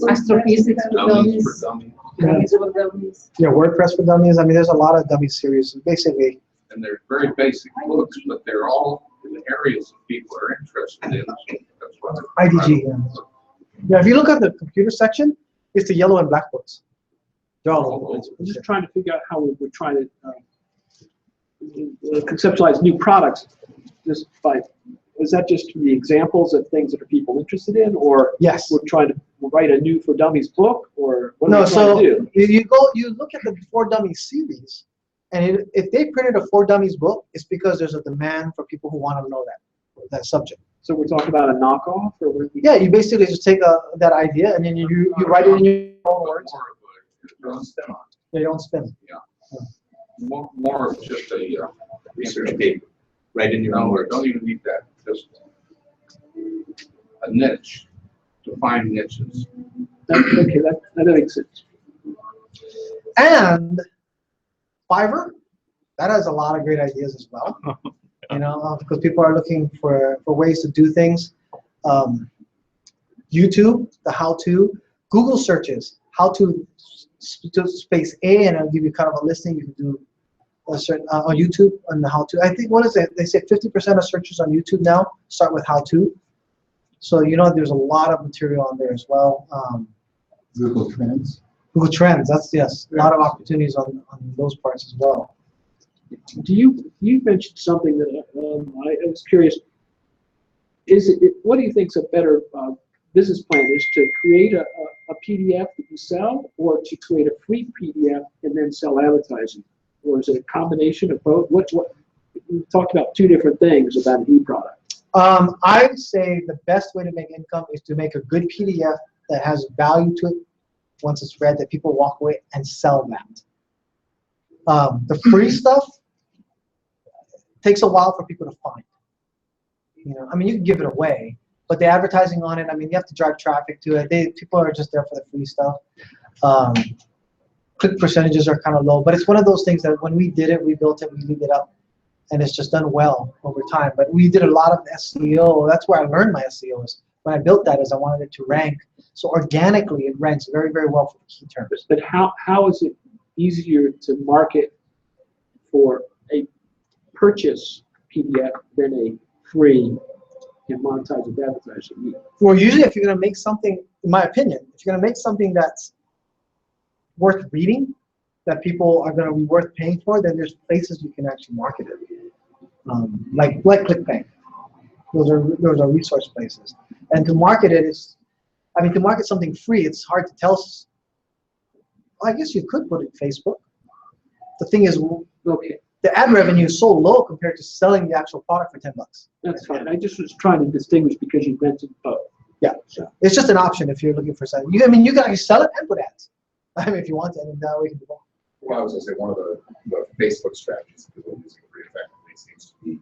astrophysics for Dummies for dummies, dummies. dummies for dummies. Yeah, WordPress for dummies. I mean, there's a lot of dummy series. Basically, And they're very basic books, but they're all in the areas that people are interested in. So that's why they're- IDG. Yeah, if you look at the computer section, it's the yellow and black books. They're all over the place. I'm just trying to figure out how we would try to conceptualize new products. Just by, is that just the examples of things that are people interested in, or Yes. we're trying to write a new for dummies book, or what are No, we trying so to do? you look at the For Dummies series, And if they printed a For Dummies book, it's because there's a demand for people who want to know that subject. So we're talking about a knockoff, or what? Yeah, you basically just take that idea and then you write it in your own words. Your own spin on Your own spin. more of just a Research paper, right in your own words. Don't even need that. Just a niche. Define niches. Okay, that makes sense. And Fiverr, that has a lot of great ideas as well. You know, because people are looking for ways to do things. YouTube, the how-to, Google searches, how to space A, and it'll give you kind of a listing. You can do a certain on YouTube on the how-to. I think what is it? They say 50% of searches on YouTube now start with how-to. So you know, there's a lot of material on there as well. Google Trends. Google Trends, yes, a lot of opportunities on those parts as well. You mentioned something that I was curious. What do you think is a better business plan? Is to create a PDF that you sell, or to create a free PDF and then sell advertising, or is it a combination of both? What we talked about two different things about an e-product. I would say the best way to make income is to make a good PDF that has value to it once it's read, that people walk away and sell that. The free stuff takes a while for people to find. You know, I mean, you can give it away, but the advertising on it, I mean, you have to drive traffic to it. People are just there for the free stuff. Click percentages are kind of low, but it's one of those things that when we did it, we built it, we leave it up, and it's just done well over time. But we did a lot of SEO. That's where I learned my SEO. Is when I built that, is I wanted it to rank. So organically, it ranks very, very well for the key terms. But how is it easier to market for a purchase PDF than a free and monetized advertising? Well, usually if you're going to make something, in my opinion, if you're going to make something that's worth reading, that people are going to be worth paying for, then there's places you can actually market it, like ClickBank. Those are resource places. And to market it is, I mean, to market something free, it's hard to tell. Well, I guess you could put it in Facebook. The thing is, Okay, the ad revenue is so low compared to selling the actual product for $10. that's fine. I just was trying to distinguish because you mentioned both. Yeah, so it's just an option if you're looking for something. I mean, you can actually sell it and put ads. I mean, if you want to, and that way you can do both. Well, I was going to say one of the Facebook strategies that we're using pretty effectively seems to be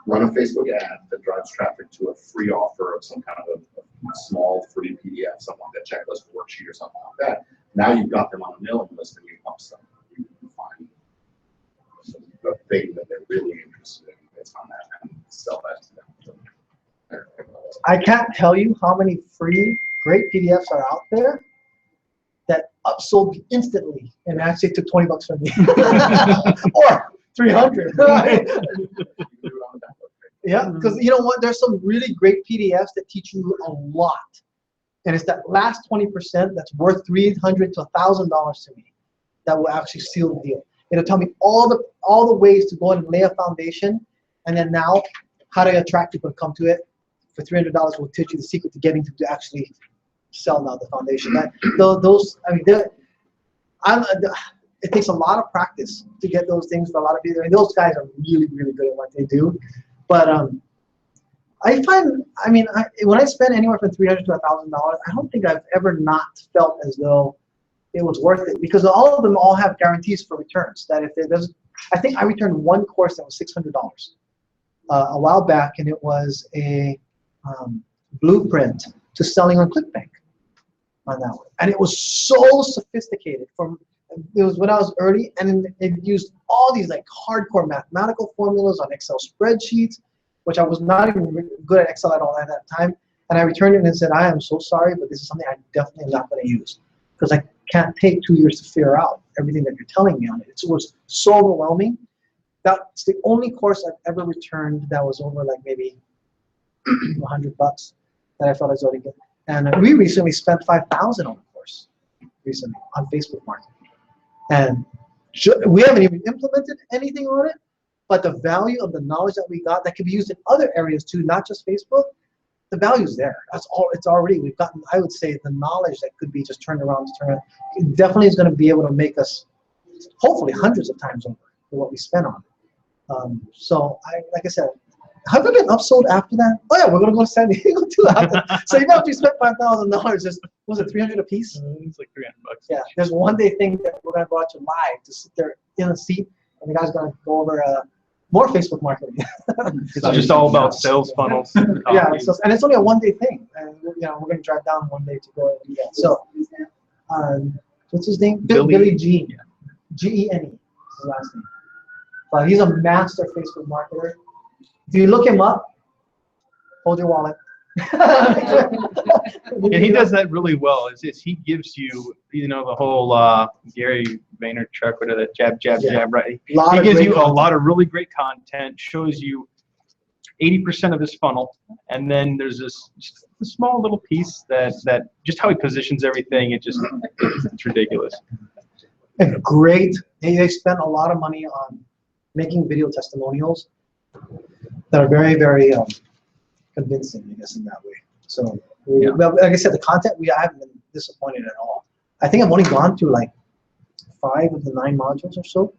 run a Facebook ad that drives traffic to a free offer of some kind of a small free PDF, something like that checklist worksheet or something like that. Now you've got them on a mailing list and you pump stuff. You can find the thing that they're really interested in that's on that and sell that to them. I can't tell you how many free great PDFs are out there that upsold instantly and actually took $20 from me. Or 300. Yeah, because you know what? There's some really great PDFs that teach you a lot. And it's that last 20% that's worth $300 to $1,000 to me that will actually seal the deal. It'll tell me all the ways to go and lay a foundation, and then now how to attract people to come to it. For $300 will teach you the secret to getting to actually sell now the foundation. It takes a lot of practice to get those things for a lot of people. And those guys are really, really good at what they do. But I find, when I spend anywhere from $300 to $1,000, I don't think I've ever not felt as though it was worth it, because all of them all have guarantees for returns. That if it doesn't, I think I returned one course that was $600 a while back, and it was a blueprint to selling on ClickBank on that one, and it was so sophisticated. It was when I was early, and it used all these like hardcore mathematical formulas on Excel spreadsheets, which I was not even good at Excel at all at that time. And I returned it and said, I am so sorry, but this is something I definitely am not going to use, because I can't take 2 years to figure out everything that you're telling me on it. It was so overwhelming. That's the only course I've ever returned that was over like maybe $100 that I felt I was going to get. And we recently spent $5,000 on the course recently on Facebook marketing. And we haven't even implemented anything on it, but the value of the knowledge that we got that can be used in other areas too, not just Facebook, the value is there. That's all. It's already, we've gotten, I would say, the knowledge that could be just turned around, it definitely is going to be able to make us hopefully hundreds of times over for what we spent on it. So like I said, have we been upsold after that? Oh yeah, we're gonna go to San Diego too after. So even after we spent $5,000, just was it 300 a piece? It's like $300. Yeah, there's one day thing that we're gonna go out to live to sit there in a seat, and the guy's gonna go over more Facebook marketing. It's just all about sales funnels. Yeah, and it's only a 1 day thing, and we're gonna drive down one day to go and do that. So, what's his name? Billy Gene. Gene is his last name. But he's a master Facebook marketer. If you look him up, hold your wallet. And he does that really well. Is he gives you, the whole Gary Vaynerchuk, whatever, that jab, right? He gives you a lot of really great content, shows you 80% of his funnel, and then there's this just a small little piece that just how he positions everything, it's ridiculous. And great. They spent a lot of money on making video testimonials that are very, very convincing, I guess, in that way. So, well, like I said, the content, I haven't been disappointed at all. I think I've only gone through like 5 of the 9 modules or so.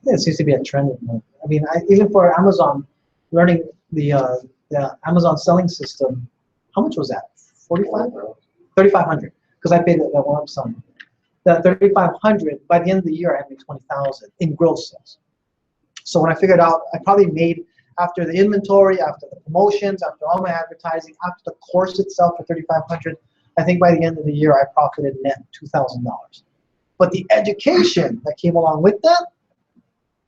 It seems to be a trend. I mean, even for Amazon, learning the Amazon selling system, how much was that? 3,500, because I paid that one lump sum. The 3,500, by the end of the year, I had made 20,000 in gross sales. So when I figured out, I probably made, after the inventory, after the promotions, after all my advertising, after the course itself for 3,500, I think by the end of the year I profited net $2,000. But the education that came along with that,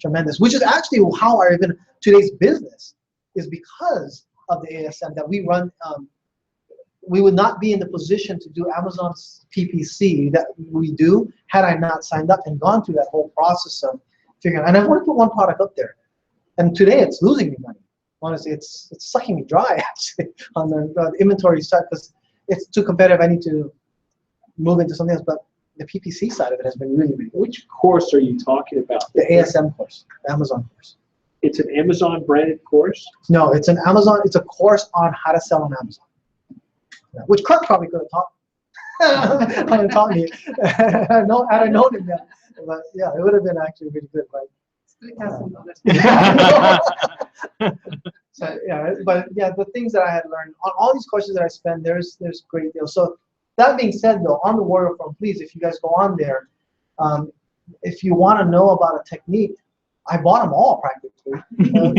tremendous. Which is actually how I even today's business is because of the ASM that we run. We would not be in the position to do Amazon's PPC that we do had I not signed up and gone through that whole process of figuring. And I want to put one product up there. And today it's losing me money. Honestly, it's sucking me dry actually on the inventory side because it's too competitive. I need to move into something else. But the PPC side of it has been really, really good. Which course are you talking about? The ASM course, the Amazon course. It's an Amazon branded course? No, it's an Amazon. It's a course on how to sell on Amazon, which Kirk probably could have taught me. I'd have known him then. But yeah, it would have been actually really good. But so yeah, but yeah, the things that I had learned on all these courses that I spend, there's great deals. So that being said, though, on the Warrior Forum, please, if you guys go on there, if you want to know about a technique, I bought them all practically.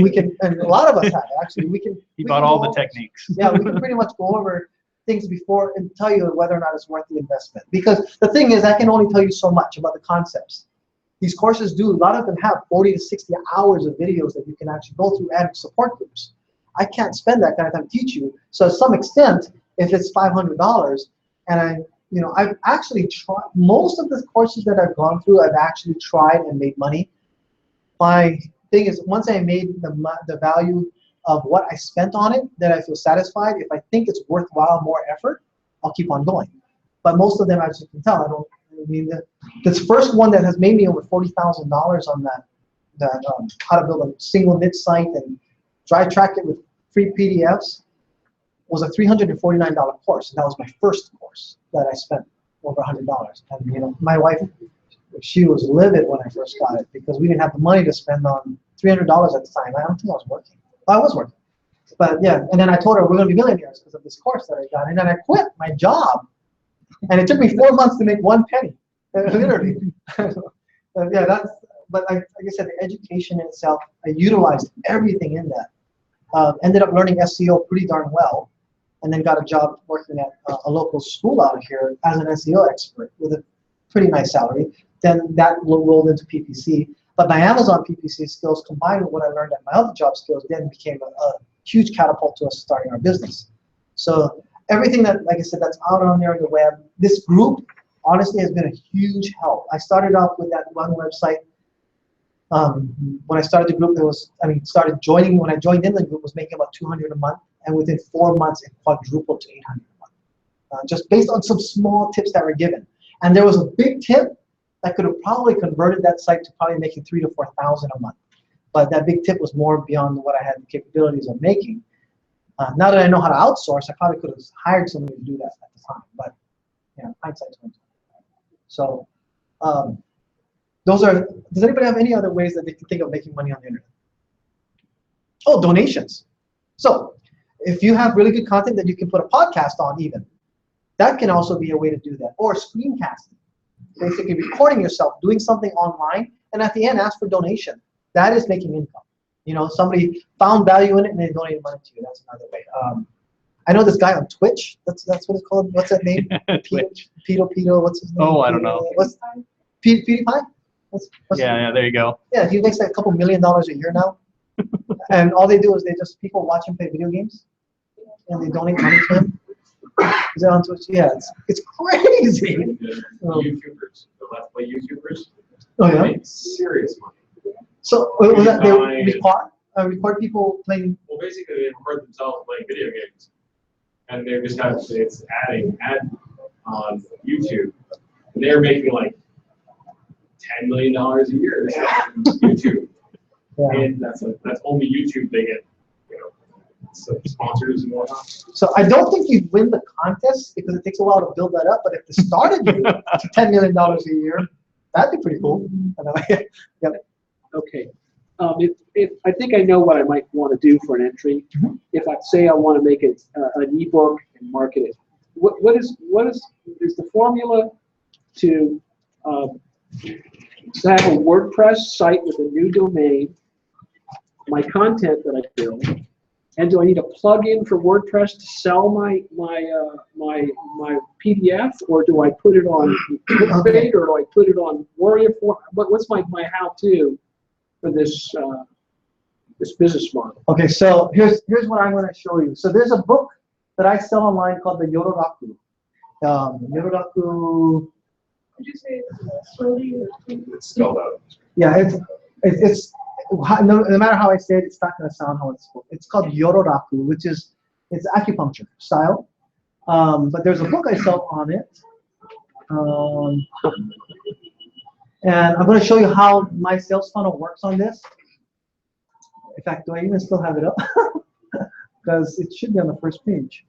We can, and a lot of us have actually. He bought all the techniques. Yeah, we can pretty much go over things before and tell you whether or not it's worth the investment. Because the thing is, I can only tell you so much about the concepts. These courses a lot of them have 40 to 60 hours of videos that you can actually go through and support groups. I can't spend that kind of time to teach you. So to some extent, if it's $500, and I've actually tried, most of the courses that I've gone through, I've actually tried and made money. My thing is, once I made the value of what I spent on it, then I feel satisfied. If I think it's worthwhile more effort, I'll keep on going. But most of them, as you can tell, this first one that has made me over $40,000 on that how to build a single niche site and dry track it with free PDFs was a $349 course, and that was my first course that I spent over $100. And my wife, she was livid when I first got it because we didn't have the money to spend on $300 at the time. I don't think I was working. I was working, but yeah. And then I told her we're going to be millionaires because of this course that I got, and then I quit my job, and it took me 4 months to make 1 penny, literally. Yeah, but like I said, the education in itself, I utilized everything in that. Ended up learning SEO pretty darn well, and then got a job working at a local school out here as an SEO expert with a pretty nice salary. Then that rolled into PPC. But my Amazon PPC skills combined with what I learned at my other job skills then became a huge catapult to us starting our business. So everything that, like I said, that's out on there on the web, this group honestly has been a huge help. I started off with that one website. When I started the group, started joining, when I joined in the group, was making about $200 a month. And within 4 months, it quadrupled to $800 a month. Just based on some small tips that were given. And there was a big tip that could have probably converted that site to probably making $3,000 to $4,000 a month. But that big tip was more beyond what I had the capabilities of making. Now that I know how to outsource, I probably could have hired somebody to do that at the time. But hindsight's 2020. So Does anybody have any other ways that they can think of making money on the internet? Oh, donations. So if you have really good content that you can put a podcast on even, that can also be a way to do that. Or screencasting. Basically recording yourself, doing something online, and at the end ask for donation. That is making income. You know, somebody found value in it and they donated money to you. That's another way. I know this guy on Twitch. That's what it's called. What's that name? Twitch. Pedo. What's his name? Oh, I don't know. What's PewDiePie? Yeah, there you go. Yeah, he makes like a couple $1 million a year now. And all they do is people watch him play video games, and they donate money to him. Is that on Twitch? Yeah, it's crazy. YouTubers, the Let's Play YouTubers, Oh yeah. make serious money. So was that they record people playing? Well, basically, they record themselves playing video games, and they just have it's adding ad on YouTube, and they're making like $10 million a year on YouTube, Yeah. and that's only YouTube. They get some sponsors and whatnot. So I don't think you'd win the contest because it takes a while to build that up. But if they started you to $10 million a year, that'd be pretty cool. Yep. Okay. If I think I know what I might want to do for an entry. Mhm. If I say I want to make it an ebook and market it, what is the formula to have a WordPress site with a new domain, my content that I build, and do I need a plugin for WordPress to sell my PDF, or do I put it on Clickbait, or do I put it on Warrior? What's my how-to for this this business model? Okay, so here's what I'm going to show you. So there's a book that I sell online called the Yororaku. Yororaku. Did you say slowly or? It's spelled out. Yeah, it's no matter how I say it, it's not going to sound how it's spoken. It's called Yororaku, which is it's acupuncture style. But there's a book I sell on it. And I'm going to show you how my sales funnel works on this. In fact, do I even still have it up? Because it should be on the first page.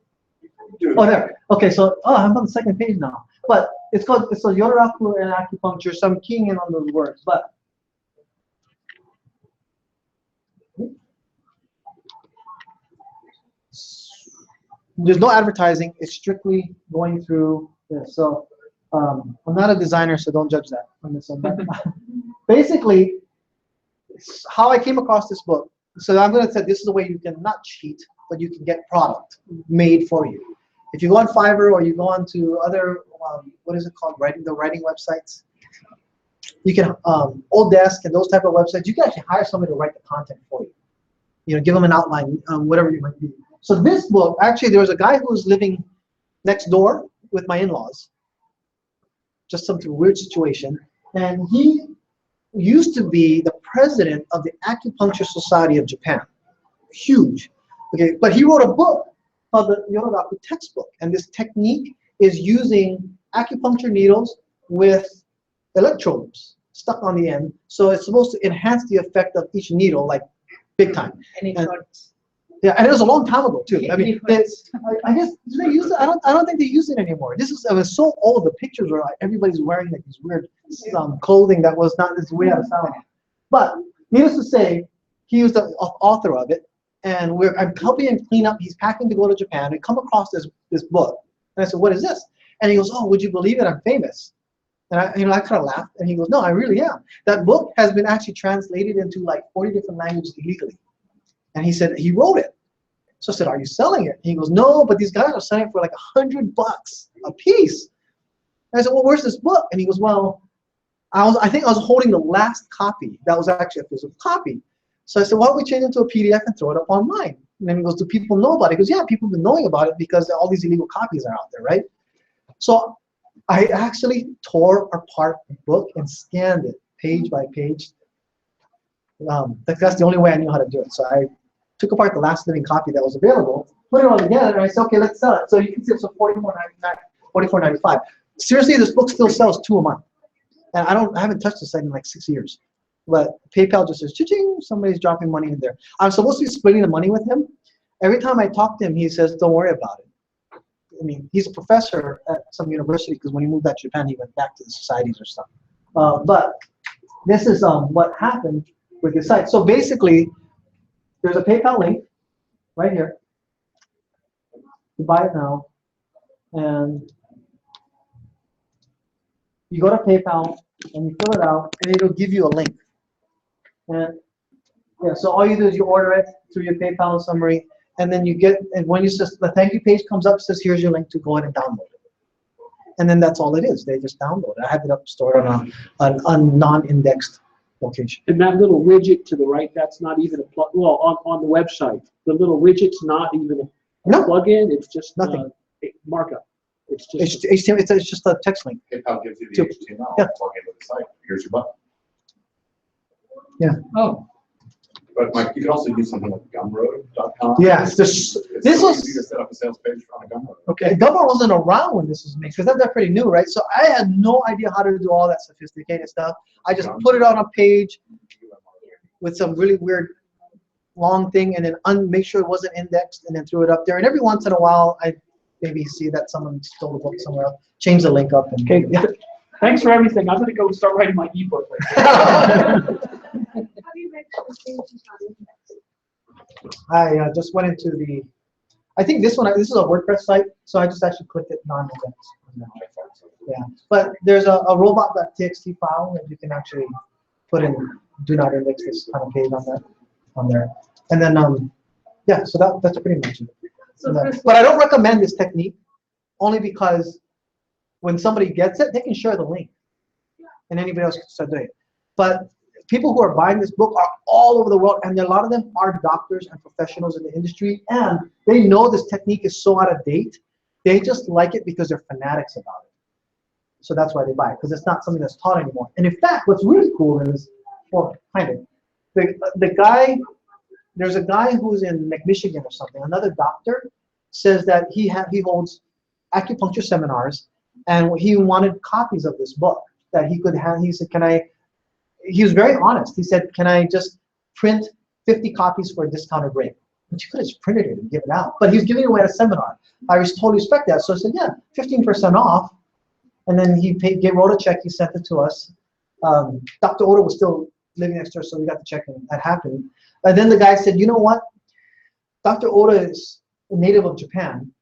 Oh, there. Okay, so I'm on the second page now. But it's called Yororaku and acupuncture. So I'm keying in on those words. But there's no advertising. It's strictly going through this. So I'm not a designer, so don't judge that on this one. But basically, how I came across this book. So I'm going to say this is the way you can not cheat, but you can get product made for you. If you go on Fiverr or you go on to other, what is it called, the writing websites, you can, Odesk and those type of websites, you can actually hire somebody to write the content for you. You know, give them an outline, whatever you might be. So this book, actually, there was a guy who was living next door with my in-laws. Just some weird situation. And he used to be the president of the Acupuncture Society of Japan. Huge. Okay, but he wrote a book called the Yororaku textbook. And this technique is using acupuncture needles with electrodes stuck on the end. So it's supposed to enhance the effect of each needle, like big time. Yeah, and it was a long time ago too. I mean, I guess do they use it? I don't think they use it anymore. It was so old. The pictures were like everybody's wearing like these weird clothing that was not this way out of style. But needless to say, he was the author of it, and I'm helping him clean up. He's packing to go to Japan. I come across this book, and I said, "What is this?" And he goes, "Oh, would you believe it? I'm famous." And I kind of laughed, and he goes, "No, I really am. That book has been actually translated into like 40 different languages illegally." And he said he wrote it. So I said, "Are you selling it?" And he goes, "No, but these guys are selling it for like $100 a piece." And I said, "Well, where's this book?" And he goes, "Well, I think I was holding the last copy. That was actually a physical copy." So I said, "Why don't we change it to a PDF and throw it up online?" And then he goes, "Do people know about it?" He goes, "Yeah, people have been knowing about it because all these illegal copies are out there, right?" So I actually tore apart the book and scanned it page by page. That's the only way I knew how to do it. So I took apart the last living copy that was available, put it all together, and I said, "Okay, let's sell it." So you can see it's $44.95. Seriously, this book still sells 2 a month. And I haven't touched the site in like 6 years. But PayPal just says, "Cha-ching," somebody's dropping money in there. I'm supposed to be splitting the money with him. Every time I talk to him, he says, "Don't worry about it." I mean, he's a professor at some university because when he moved back to Japan, he went back to the societies or stuff. But this is what happened with the site. So basically, there's a PayPal link right here. You buy it now, and you go to PayPal and you fill it out, and it'll give you a link. And yeah, so all you do is you order it through your PayPal summary, and then you get, and when you just the thank you page comes up, says here's your link to go ahead and download it. And then that's all it is. They just download it. I have it up stored on a non-indexed location. And that little widget to the right, that's not even a plug. Well, on the website, the little widget's not even a No. plug-in. It's just Nothing. Markup. It's just It's HTML. It's just a text link. PayPal gives you the So- HTML, yeah. plug into the site, here's your button. Yeah. Oh. But Mike, you can also use something like Gumroad.com. Yes, this so was- easy to set up a sales page on a Gumroad. Okay, Gumroad wasn't around when this was made because they're pretty new, right? So I had no idea how to do all that sophisticated stuff. I just put it on a page with some really weird long thing, and then make sure it wasn't indexed, and then threw it up there. And every once in a while, I maybe see that someone stole the book somewhere else, change the link up, and okay. yeah. Thanks for everything. I'm gonna go start writing my ebook. How do you make sure the page is not indexed? I just went into the. I think this is a WordPress site, so I just actually clicked it non-indexed. Yeah, but there's a robot.txt file that you can actually put in do not index this kind of page on there, and then yeah, so that's pretty much it. So But I don't recommend this technique only because when somebody gets it, they can share the link, and anybody else can start doing it. But people who are buying this book are all over the world, and a lot of them are doctors and professionals in the industry, and they know this technique is so out of date. They just like it because they're fanatics about it. So that's why they buy it, because it's not something that's taught anymore. And in fact, what's really cool is, well, kind of, the guy, there's a guy who's in Michigan or something, another doctor, says that he holds acupuncture seminars, and he wanted copies of this book that he could have. He said, he was very honest. He said, can I just print 50 copies for a discounted rate? But you could have just printed it and given it out. But he was giving it away at a seminar. I totally respect that. So I said, yeah, 15% off. And then he wrote a check. He sent it to us. Dr. Oda was still living next door, so we got the check, and that happened. And then the guy said, you know what? Dr. Oda is a native of Japan.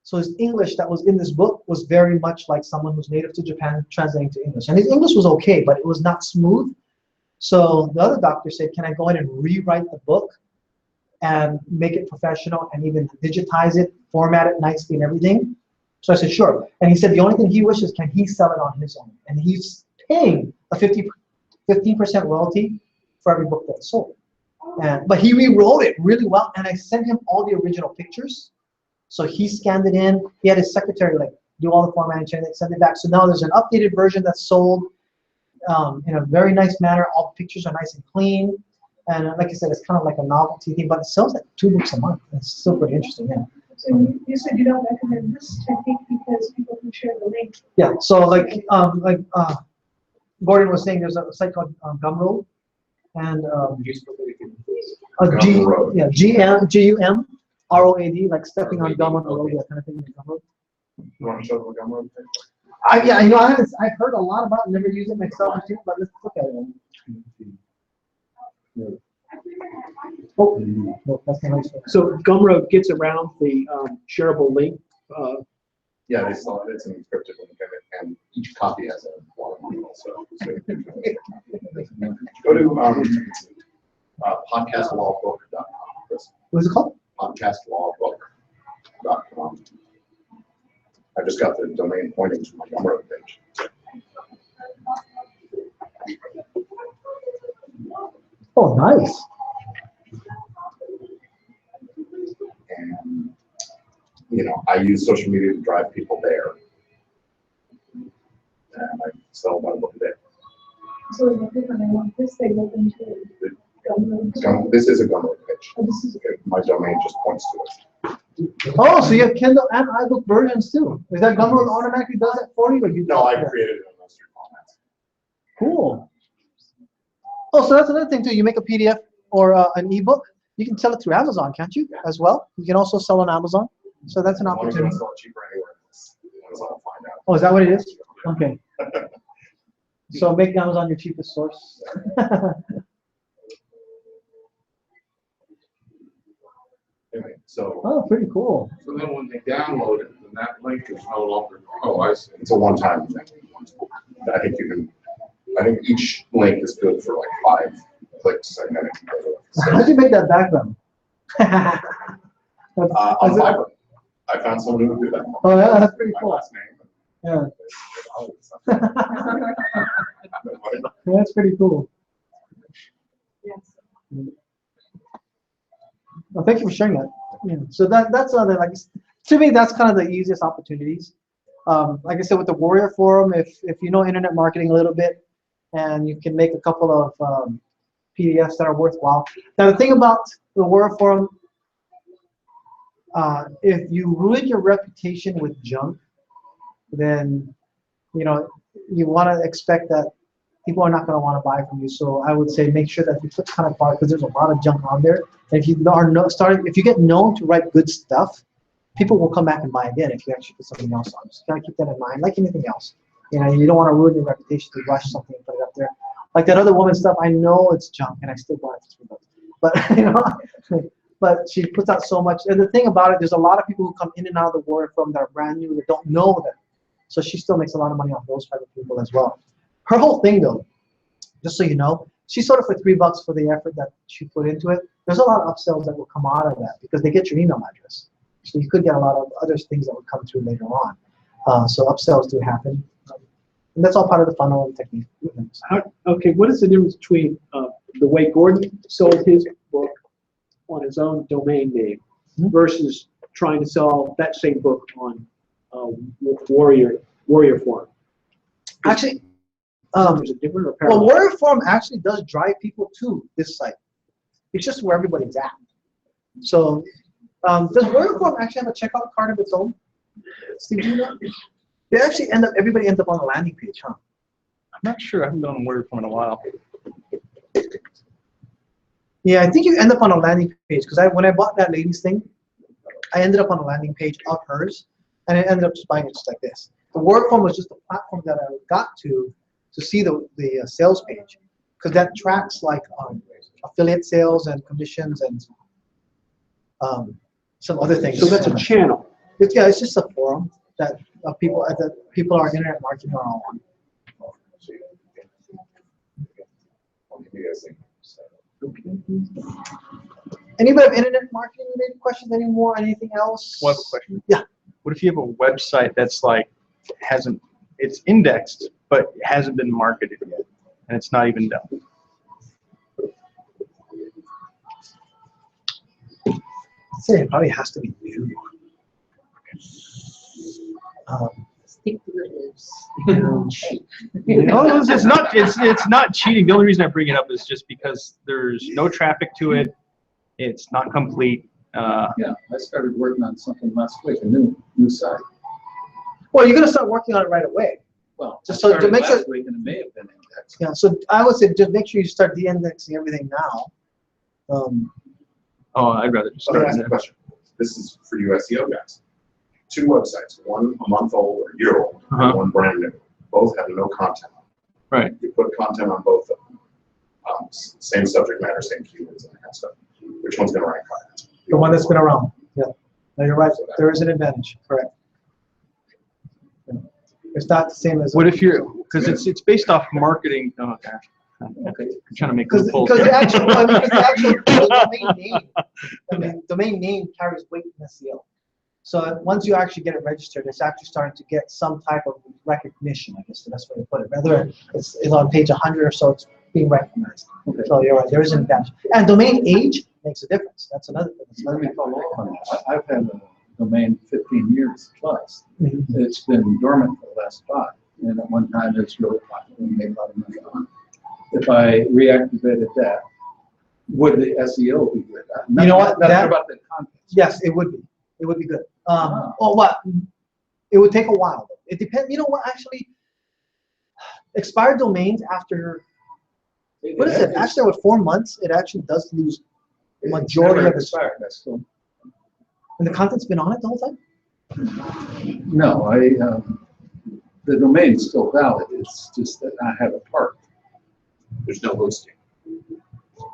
So his English that was in this book was very much like someone who's native to Japan translating to English. And his English was okay, but it was not smooth. So the other doctor said, can I go ahead and rewrite the book and make it professional and even digitize it, format it nicely and everything? So I said, sure. And he said the only thing he wishes, can he sell it on his own? And he's paying a 15% royalty for every book that's sold. But he rewrote it really well, and I sent him all the original pictures. So he scanned it in. He had his secretary do all the formatting, send it back. So now there's an updated version that's sold in a very nice manner. All the pictures are nice and clean. And like I said, it's kind of like a novelty thing, but it sells like 2 books a month. It's still pretty interesting, yeah. So you said you don't recommend this technique because people can share the link. Yeah, so Gordon was saying, there's a site called Gumroad, and GUMROAD, like stepping on gum on the road, that kind of thing. Gumroad. You want to show them the Gumroad page? I've heard a lot about it, never used it myself, but let's look at it. Oh, no, that's not nice. So Gumroad gets around the shareable link. Yeah, they sell it. It's an encrypted link, and each copy has a wallet also. So you can go to podcastlawbook.com. What's it called? Podcastlawbook.com. I just got the domain pointings from my Gumroad page. Oh, nice. And I use social media to drive people there, and I sell about a book a day. So if I want this, they look into Gumroad. This is a Gumroad page. Oh, this is My domain just points to it. Oh, so you have Kindle and iBook versions too. Is that Gumroad automatically does that for you, or you? No, I created it in those 3 formats. Cool. Oh, so that's another thing too. You make a PDF or an ebook, you can sell it through Amazon, can't you? As well. You can also sell on Amazon. So that's an opportunity. Sell it cheaper anywhere. That's all I'll find out. Oh, is that what it is? Okay. So make Amazon your cheapest source. Anyway, so, Oh, pretty cool. So then when they download it, then that link is no longer, oh, I see. it's a one-time thing. I think I think each link is good for like 5 clicks, and then it can go to. How'd you make that background? On Fiverr. I found someone who would do that. Oh, yeah, that's pretty My cool. last name. Yeah. Yeah. That's pretty cool. Yes. Well, thank you for sharing that. Yeah. So that's other like to me that's kind of the easiest opportunities. Like I said with the Warrior Forum, if you know internet marketing a little bit, and you can make a couple of PDFs that are worthwhile. Now the thing about the Warrior Forum, if you ruin your reputation with junk, then you want to expect that people are not going to want to buy from you. So I would say make sure that you put kind of part because there's a lot of junk on there. And if you if you get known to write good stuff, people will come back and buy again if you actually put something else on. Just gotta keep that in mind, like anything else. You don't want to ruin your reputation to rush something and put it up there. Like that other woman stuff, I know it's junk and I still bought it for $3. But but she puts out so much. And the thing about it, there's a lot of people who come in and out of the Warrior Forum that are brand new that don't know them. So she still makes a lot of money off those type of people as well. Her whole thing though, just so you know, she sold it for $3 for the effort that she put into it. There's a lot of upsells that will come out of that because they get your email address. So you could get a lot of other things that would come through later on. So upsells do happen. And that's all part of the funnel and technique. Okay, what is the difference between the way Gordon sold his book on his own domain name versus trying to sell that same book on Warrior Forum? Actually, there's a different or well, parallel? Warrior Forum actually does drive people to this site. It's just where everybody's at. So does Warrior Forum actually have a checkout card of its own? Steve, do you know? They actually everybody ends up on the landing page, huh? I'm not sure. I haven't done a Warrior Forum in a while. Yeah, I think you end up on a landing page because when I bought that ladies thing, I ended up on a landing page of hers, and I ended up just buying it just like this. The Warrior Forum was just a platform that I got to see the sales page because that tracks like affiliate sales and commissions and some other things. So that's a channel. It's just a forum that people are internet marketing are all on. Anybody have internet marketing related questions anymore? Anything else? Well, I have a question. Yeah. What if you have a website that's like it's indexed but hasn't been marketed yet, and it's not even done? I'd say it probably has to be new. Stick to the lips. No, it's not. It's not cheating. The only reason I bring it up is just because there's no traffic to it. It's not complete. Yeah, I started working on something last week, a new site. Well, you're gonna start working on it right away. Well, Just I so to started make sure. last week and it may have been indexed. Yeah. So I would say just make sure you start de-indexing everything now. Oh, I'd rather just Let me start ask you a there. question. This is for you SEO guys. 2 websites, one a month old or a year old, and one brand new. Both have no content on them. Right. You put content on both of them. Same subject matter, same keywords, and that kind of stuff. Which one's going to rank higher? The one that's been around. Yeah. No, you're right. There is an advantage. Correct. Yeah. It's not the same as. What if you're because it's based off marketing? Oh gosh. Okay. I'm trying to make loopholes. Because the actual domain name, domain name carries weight in SEO. So once you actually get it registered, it's actually starting to get some type of recognition. I guess the best way to put it. Whether it's on page 100 or so, it's being recognized. Okay. So you're right. There is an advantage. And domain age makes a difference. That's another thing. Let me follow up on that. I've had a domain 15 years plus. Mm-hmm. It's been dormant for the last 5. And at one time, it's really popular and made a lot of money on it. If I reactivated that, would the SEO be good? You know what? That's about the content. Yes, it would be. It would be good. Or what? It would take a while. It depends. You know what? Actually, expired domains after what is it? Actually, with 4 months, it actually does lose majority of its expired. That's still. And the content's been on it the whole time. No, the domain is still valid, it's just that I have a part. There's no hosting.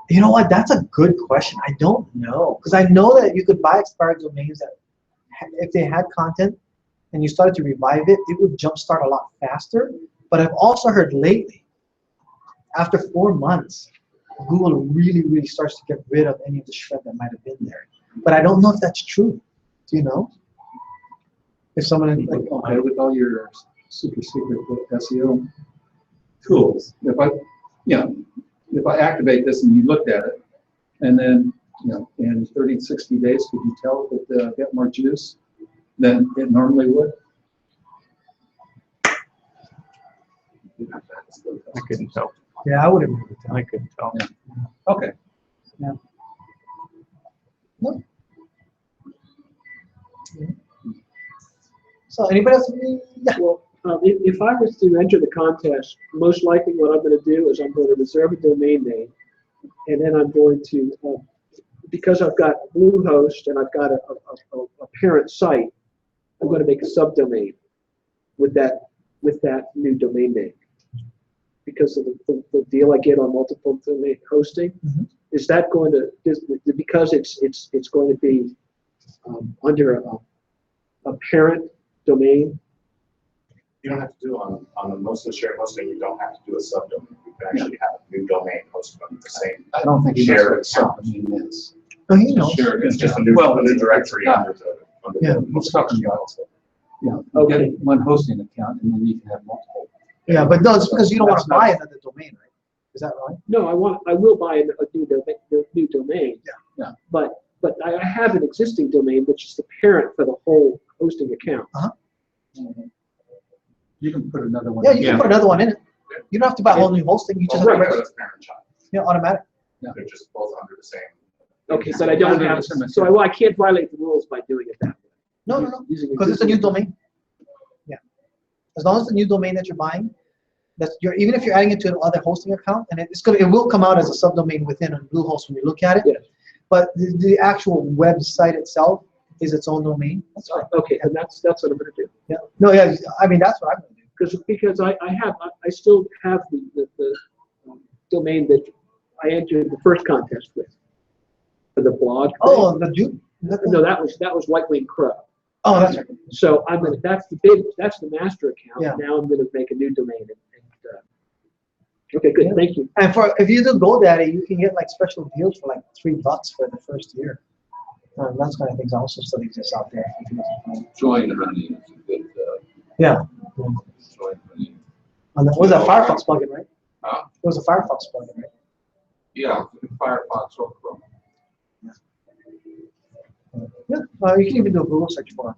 You know what? That's a good question. I don't know. Because I know that you could buy expired domains that, if they had content and you started to revive it, it would jumpstart a lot faster. But I've also heard lately, after 4 months, Google really, really starts to get rid of any of the shred that might have been there. But I don't know if that's true. Do you know? If someone like, Okay, with all your super secret SEO tools, if I activate this and you looked at it, and then, in 30, 60 days, could you tell if it get more juice than it normally would? I couldn't tell. yeah, I wouldn't be able to tell. I couldn't tell. Yeah. Okay. Yeah. No. So anybody else? Yeah. Well, if I was to enter the contest, most likely what I'm going to do is I'm going to reserve a domain name, and then I'm going to, because I've got Bluehost and I've got a parent site, I'm going to make a subdomain with that new domain name. Because of the deal I get on multiple domain hosting, is that going to, because it's going to be under a parent domain? You don't have to do on most of the shared hosting, you don't have to do a subdomain. You can actually have a new domain hosted under the same. I don't think shared shared account. is. Oh, he knows. Sure, it's just a new directory under the. Yeah. Let's talk about it. You Okay. get one hosting account and then you can have multiple. Yeah, but no, it's because you don't want That's to buy another domain, right? Is that right? No, I will buy a new domain. Yeah. But I have an existing domain which is the parent for the whole hosting account. You can put another one. Yeah, you can put another one in it. You don't have to buy a whole new hosting. You just have Right, to, that's parent child. automatic. They're just both under the same. Okay, so I don't have, so I can't violate the rules by doing it that way. No, Using because it's a new domain. Yeah, as long as it's a new domain that you're buying, even if you're adding it to another hosting account, and it will come out as a subdomain within a Bluehost when you look at it. Yes. But the actual website itself is its own domain. That's right. Okay, and that's what I'm going to do. Yeah. No, yeah. I mean, that's what I'm going to do. Because I still have the domain that I entered the first contest with for the blog. Oh, the Duke. No, that was White Wing Crow. Oh, that's right. So that's the master account. Yeah. Now I'm gonna make a new domain. Okay, good. Yeah. Thank you. And if you do GoDaddy, you can get like special deals for like $3 for the first year. That's kind of things also still exist out there. Join Honey is a good, Yeah. Join Honey. And it was a Firefox plugin, right? Huh? It was a Firefox plugin, right? Yeah, Firefox or Chrome. Yeah. You can even do a Google search for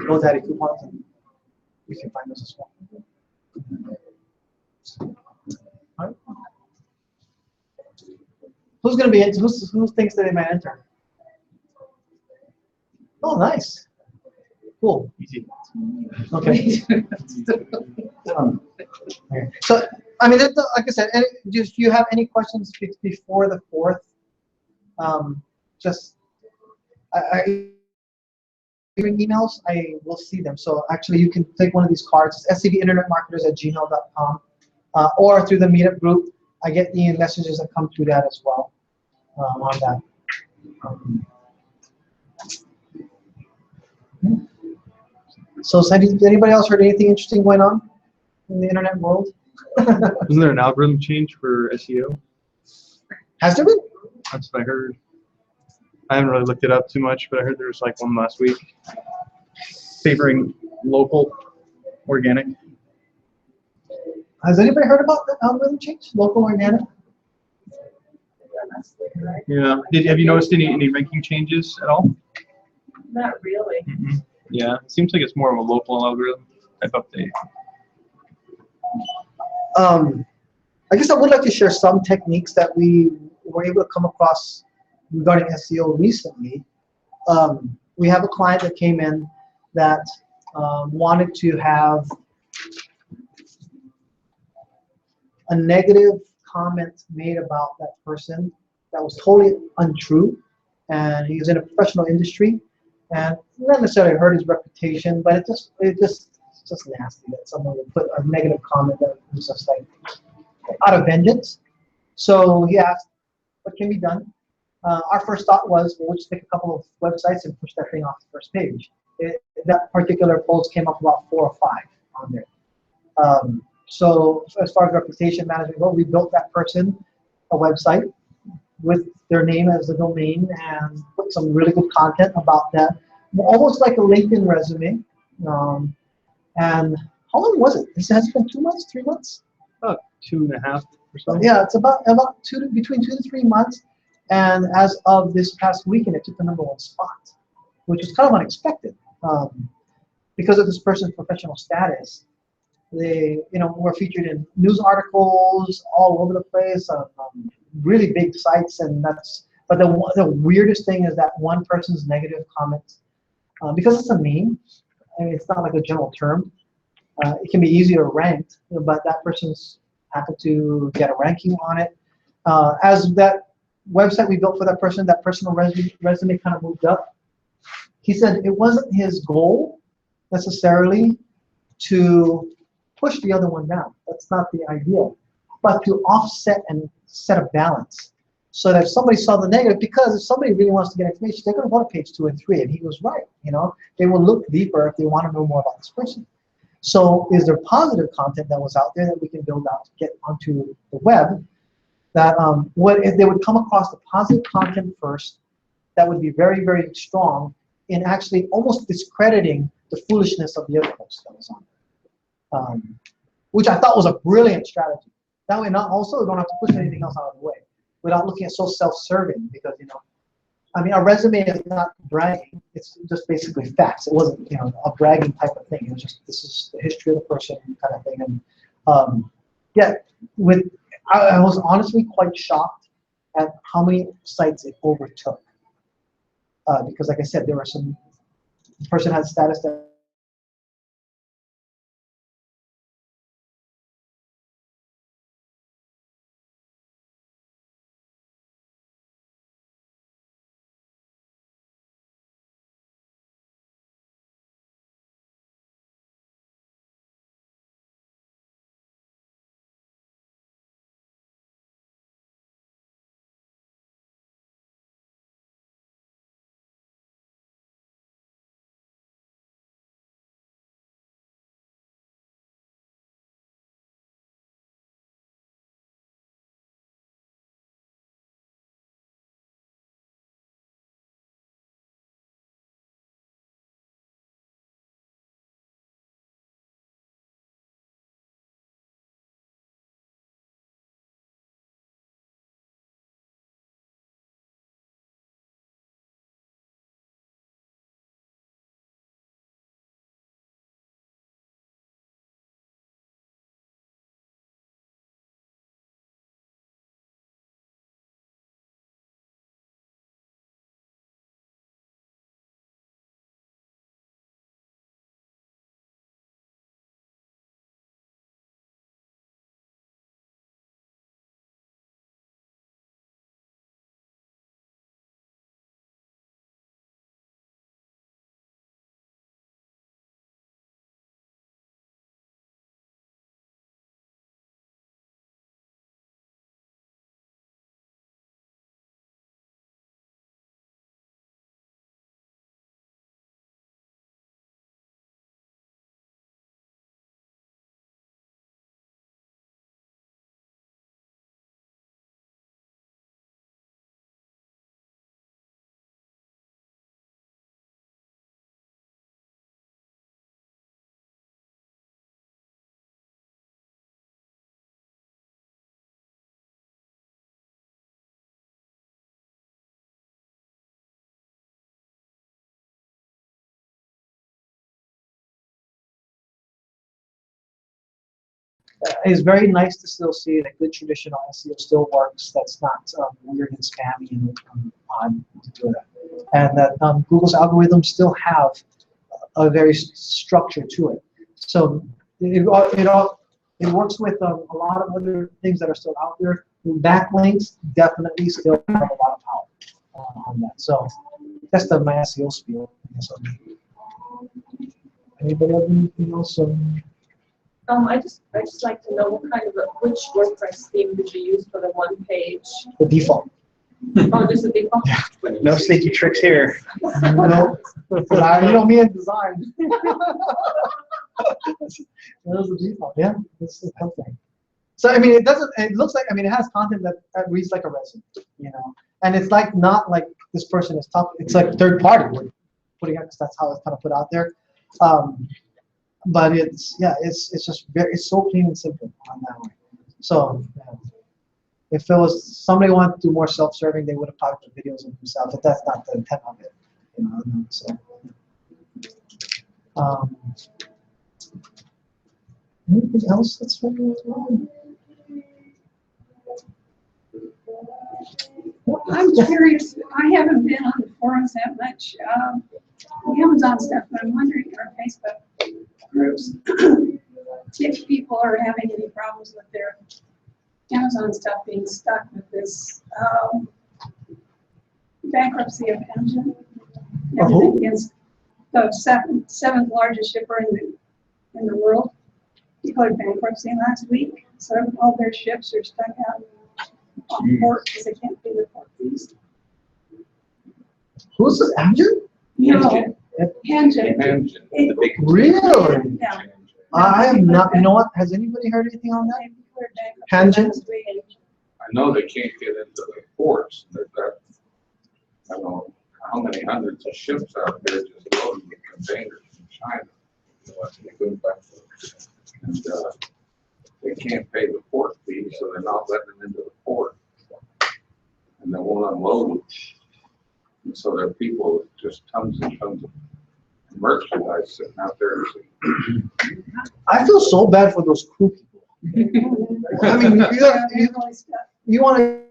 GoDaddy coupons, and you can find those as well. All right. Who's going to be into? Who thinks that they might enter? Oh, nice. Cool. Easy. Okay. So, I mean, like I said, if you have any questions before the 4th, just emails, I will see them. So actually, you can take one of these cards. It's scvinternetmarketers@gmail.com, or through the Meetup group. I get the messages that come through that as well on that. So, has anybody else heard anything interesting going on in the internet world? Isn't there an algorithm change for SEO? Has there been? That's what I heard. I haven't really looked it up too much, but I heard there was like one last week favoring local, organic. Has anybody heard about the algorithm change? Local organic? Yeah. Have you noticed any ranking changes at all? Not really. Mm-hmm. Yeah. It seems like it's more of a local algorithm type update. I guess I would like to share some techniques that we were able to come across regarding SEO recently. We have a client that came in that wanted to have a negative comment made about that person that was totally untrue, and he was in a professional industry, and not necessarily hurt his reputation, but it just just nasty that someone would put a negative comment that was just like out of vengeance. So he asked, what can be done? Our first thought was, well, we'll just take a couple of websites and push that thing off the first page. That particular post came up about 4 or 5 on there. So as far as reputation management goes, we built that person a website with their name as the domain and put some really good content about that, almost like a LinkedIn resume. And how long was it? This has been 2 months, 3 months? About 2.5 or so. Yeah, it's about between 2 to 3 months. And as of this past weekend, it took the #1 spot, which was kind of unexpected because of this person's professional status. They, were featured in news articles all over the place, really big sites, and that's. But the weirdest thing is that one person's negative comments, because it's a meme, and it's not like a general term. It can be easier ranked, but that person's happened to get a ranking on it. As that website we built for that person, that personal resume kind of moved up. He said it wasn't his goal necessarily to push the other one down. That's not the idea. But to offset and set a balance. So that if somebody saw the negative, because if somebody really wants to get information, they're going to go to page 2 and 3. And he was right. They will look deeper if they want to know more about this person. So is there positive content that was out there that we can build out to get onto the web? That if they would come across the positive content first, that would be very, very strong in actually almost discrediting the foolishness of the other post that was on there, which I thought was a brilliant strategy. That way, not also we don't have to push anything else out of the way without looking at so self-serving. Because a resume is not bragging; it's just basically facts. It wasn't a bragging type of thing. It was just this is the history of the person kind of thing. And I was honestly quite shocked at how many sites it overtook. Because like I said, there were the person had status that it's very nice to still see that good traditional SEO still works. That's not weird and spammy and odd to do that. And that Google's algorithms still have a very structure to it. So it works with a lot of other things that are still out there. Backlinks definitely still have a lot of power on that. So that's my SEO spiel. Anybody have anything else? I just like to know what kind of which WordPress theme did you use for the one page? The default. Oh, just the default. No sneaky tricks here. No, you know me in design. That was the default. Yeah, this is helpful. So I mean, it doesn't. It looks like. I mean, it has content that reads like a resume, you know, and it's like not like this person is talking. It's like third party. We're putting it because that's how it's kind of put out there. But it's just it's so clean and simple on that one. So yeah. If it was somebody wanted to do more self-serving, they would have probably put videos of themselves, but that's not the intent of it, you know. So anything else that's really wrong? Well, I'm curious. I haven't been on the forums that much. The Amazon stuff, but I'm wondering our Facebook groups if people are having any problems with their Amazon stuff being stuck with this bankruptcy of Amazon. Everything against the seventh largest shipper in the world declared bankruptcy last week. So all their ships are stuck out on port because they can't pay the port fees. Who's this, Amgen? No, Amgen. Really? Yeah. I am not. You know what? Has anybody heard anything on that? Tangent? I know they can't get into the ports. They've got, I don't know how many hundreds of ships out there just loaded with containers from China. You know, they go back and they can't pay the port fee, so they're not letting them into the port. And they won't unload it. And so there are people with just tons and tons of merchandise sitting out there. I feel so bad for those crew people. I mean, you want to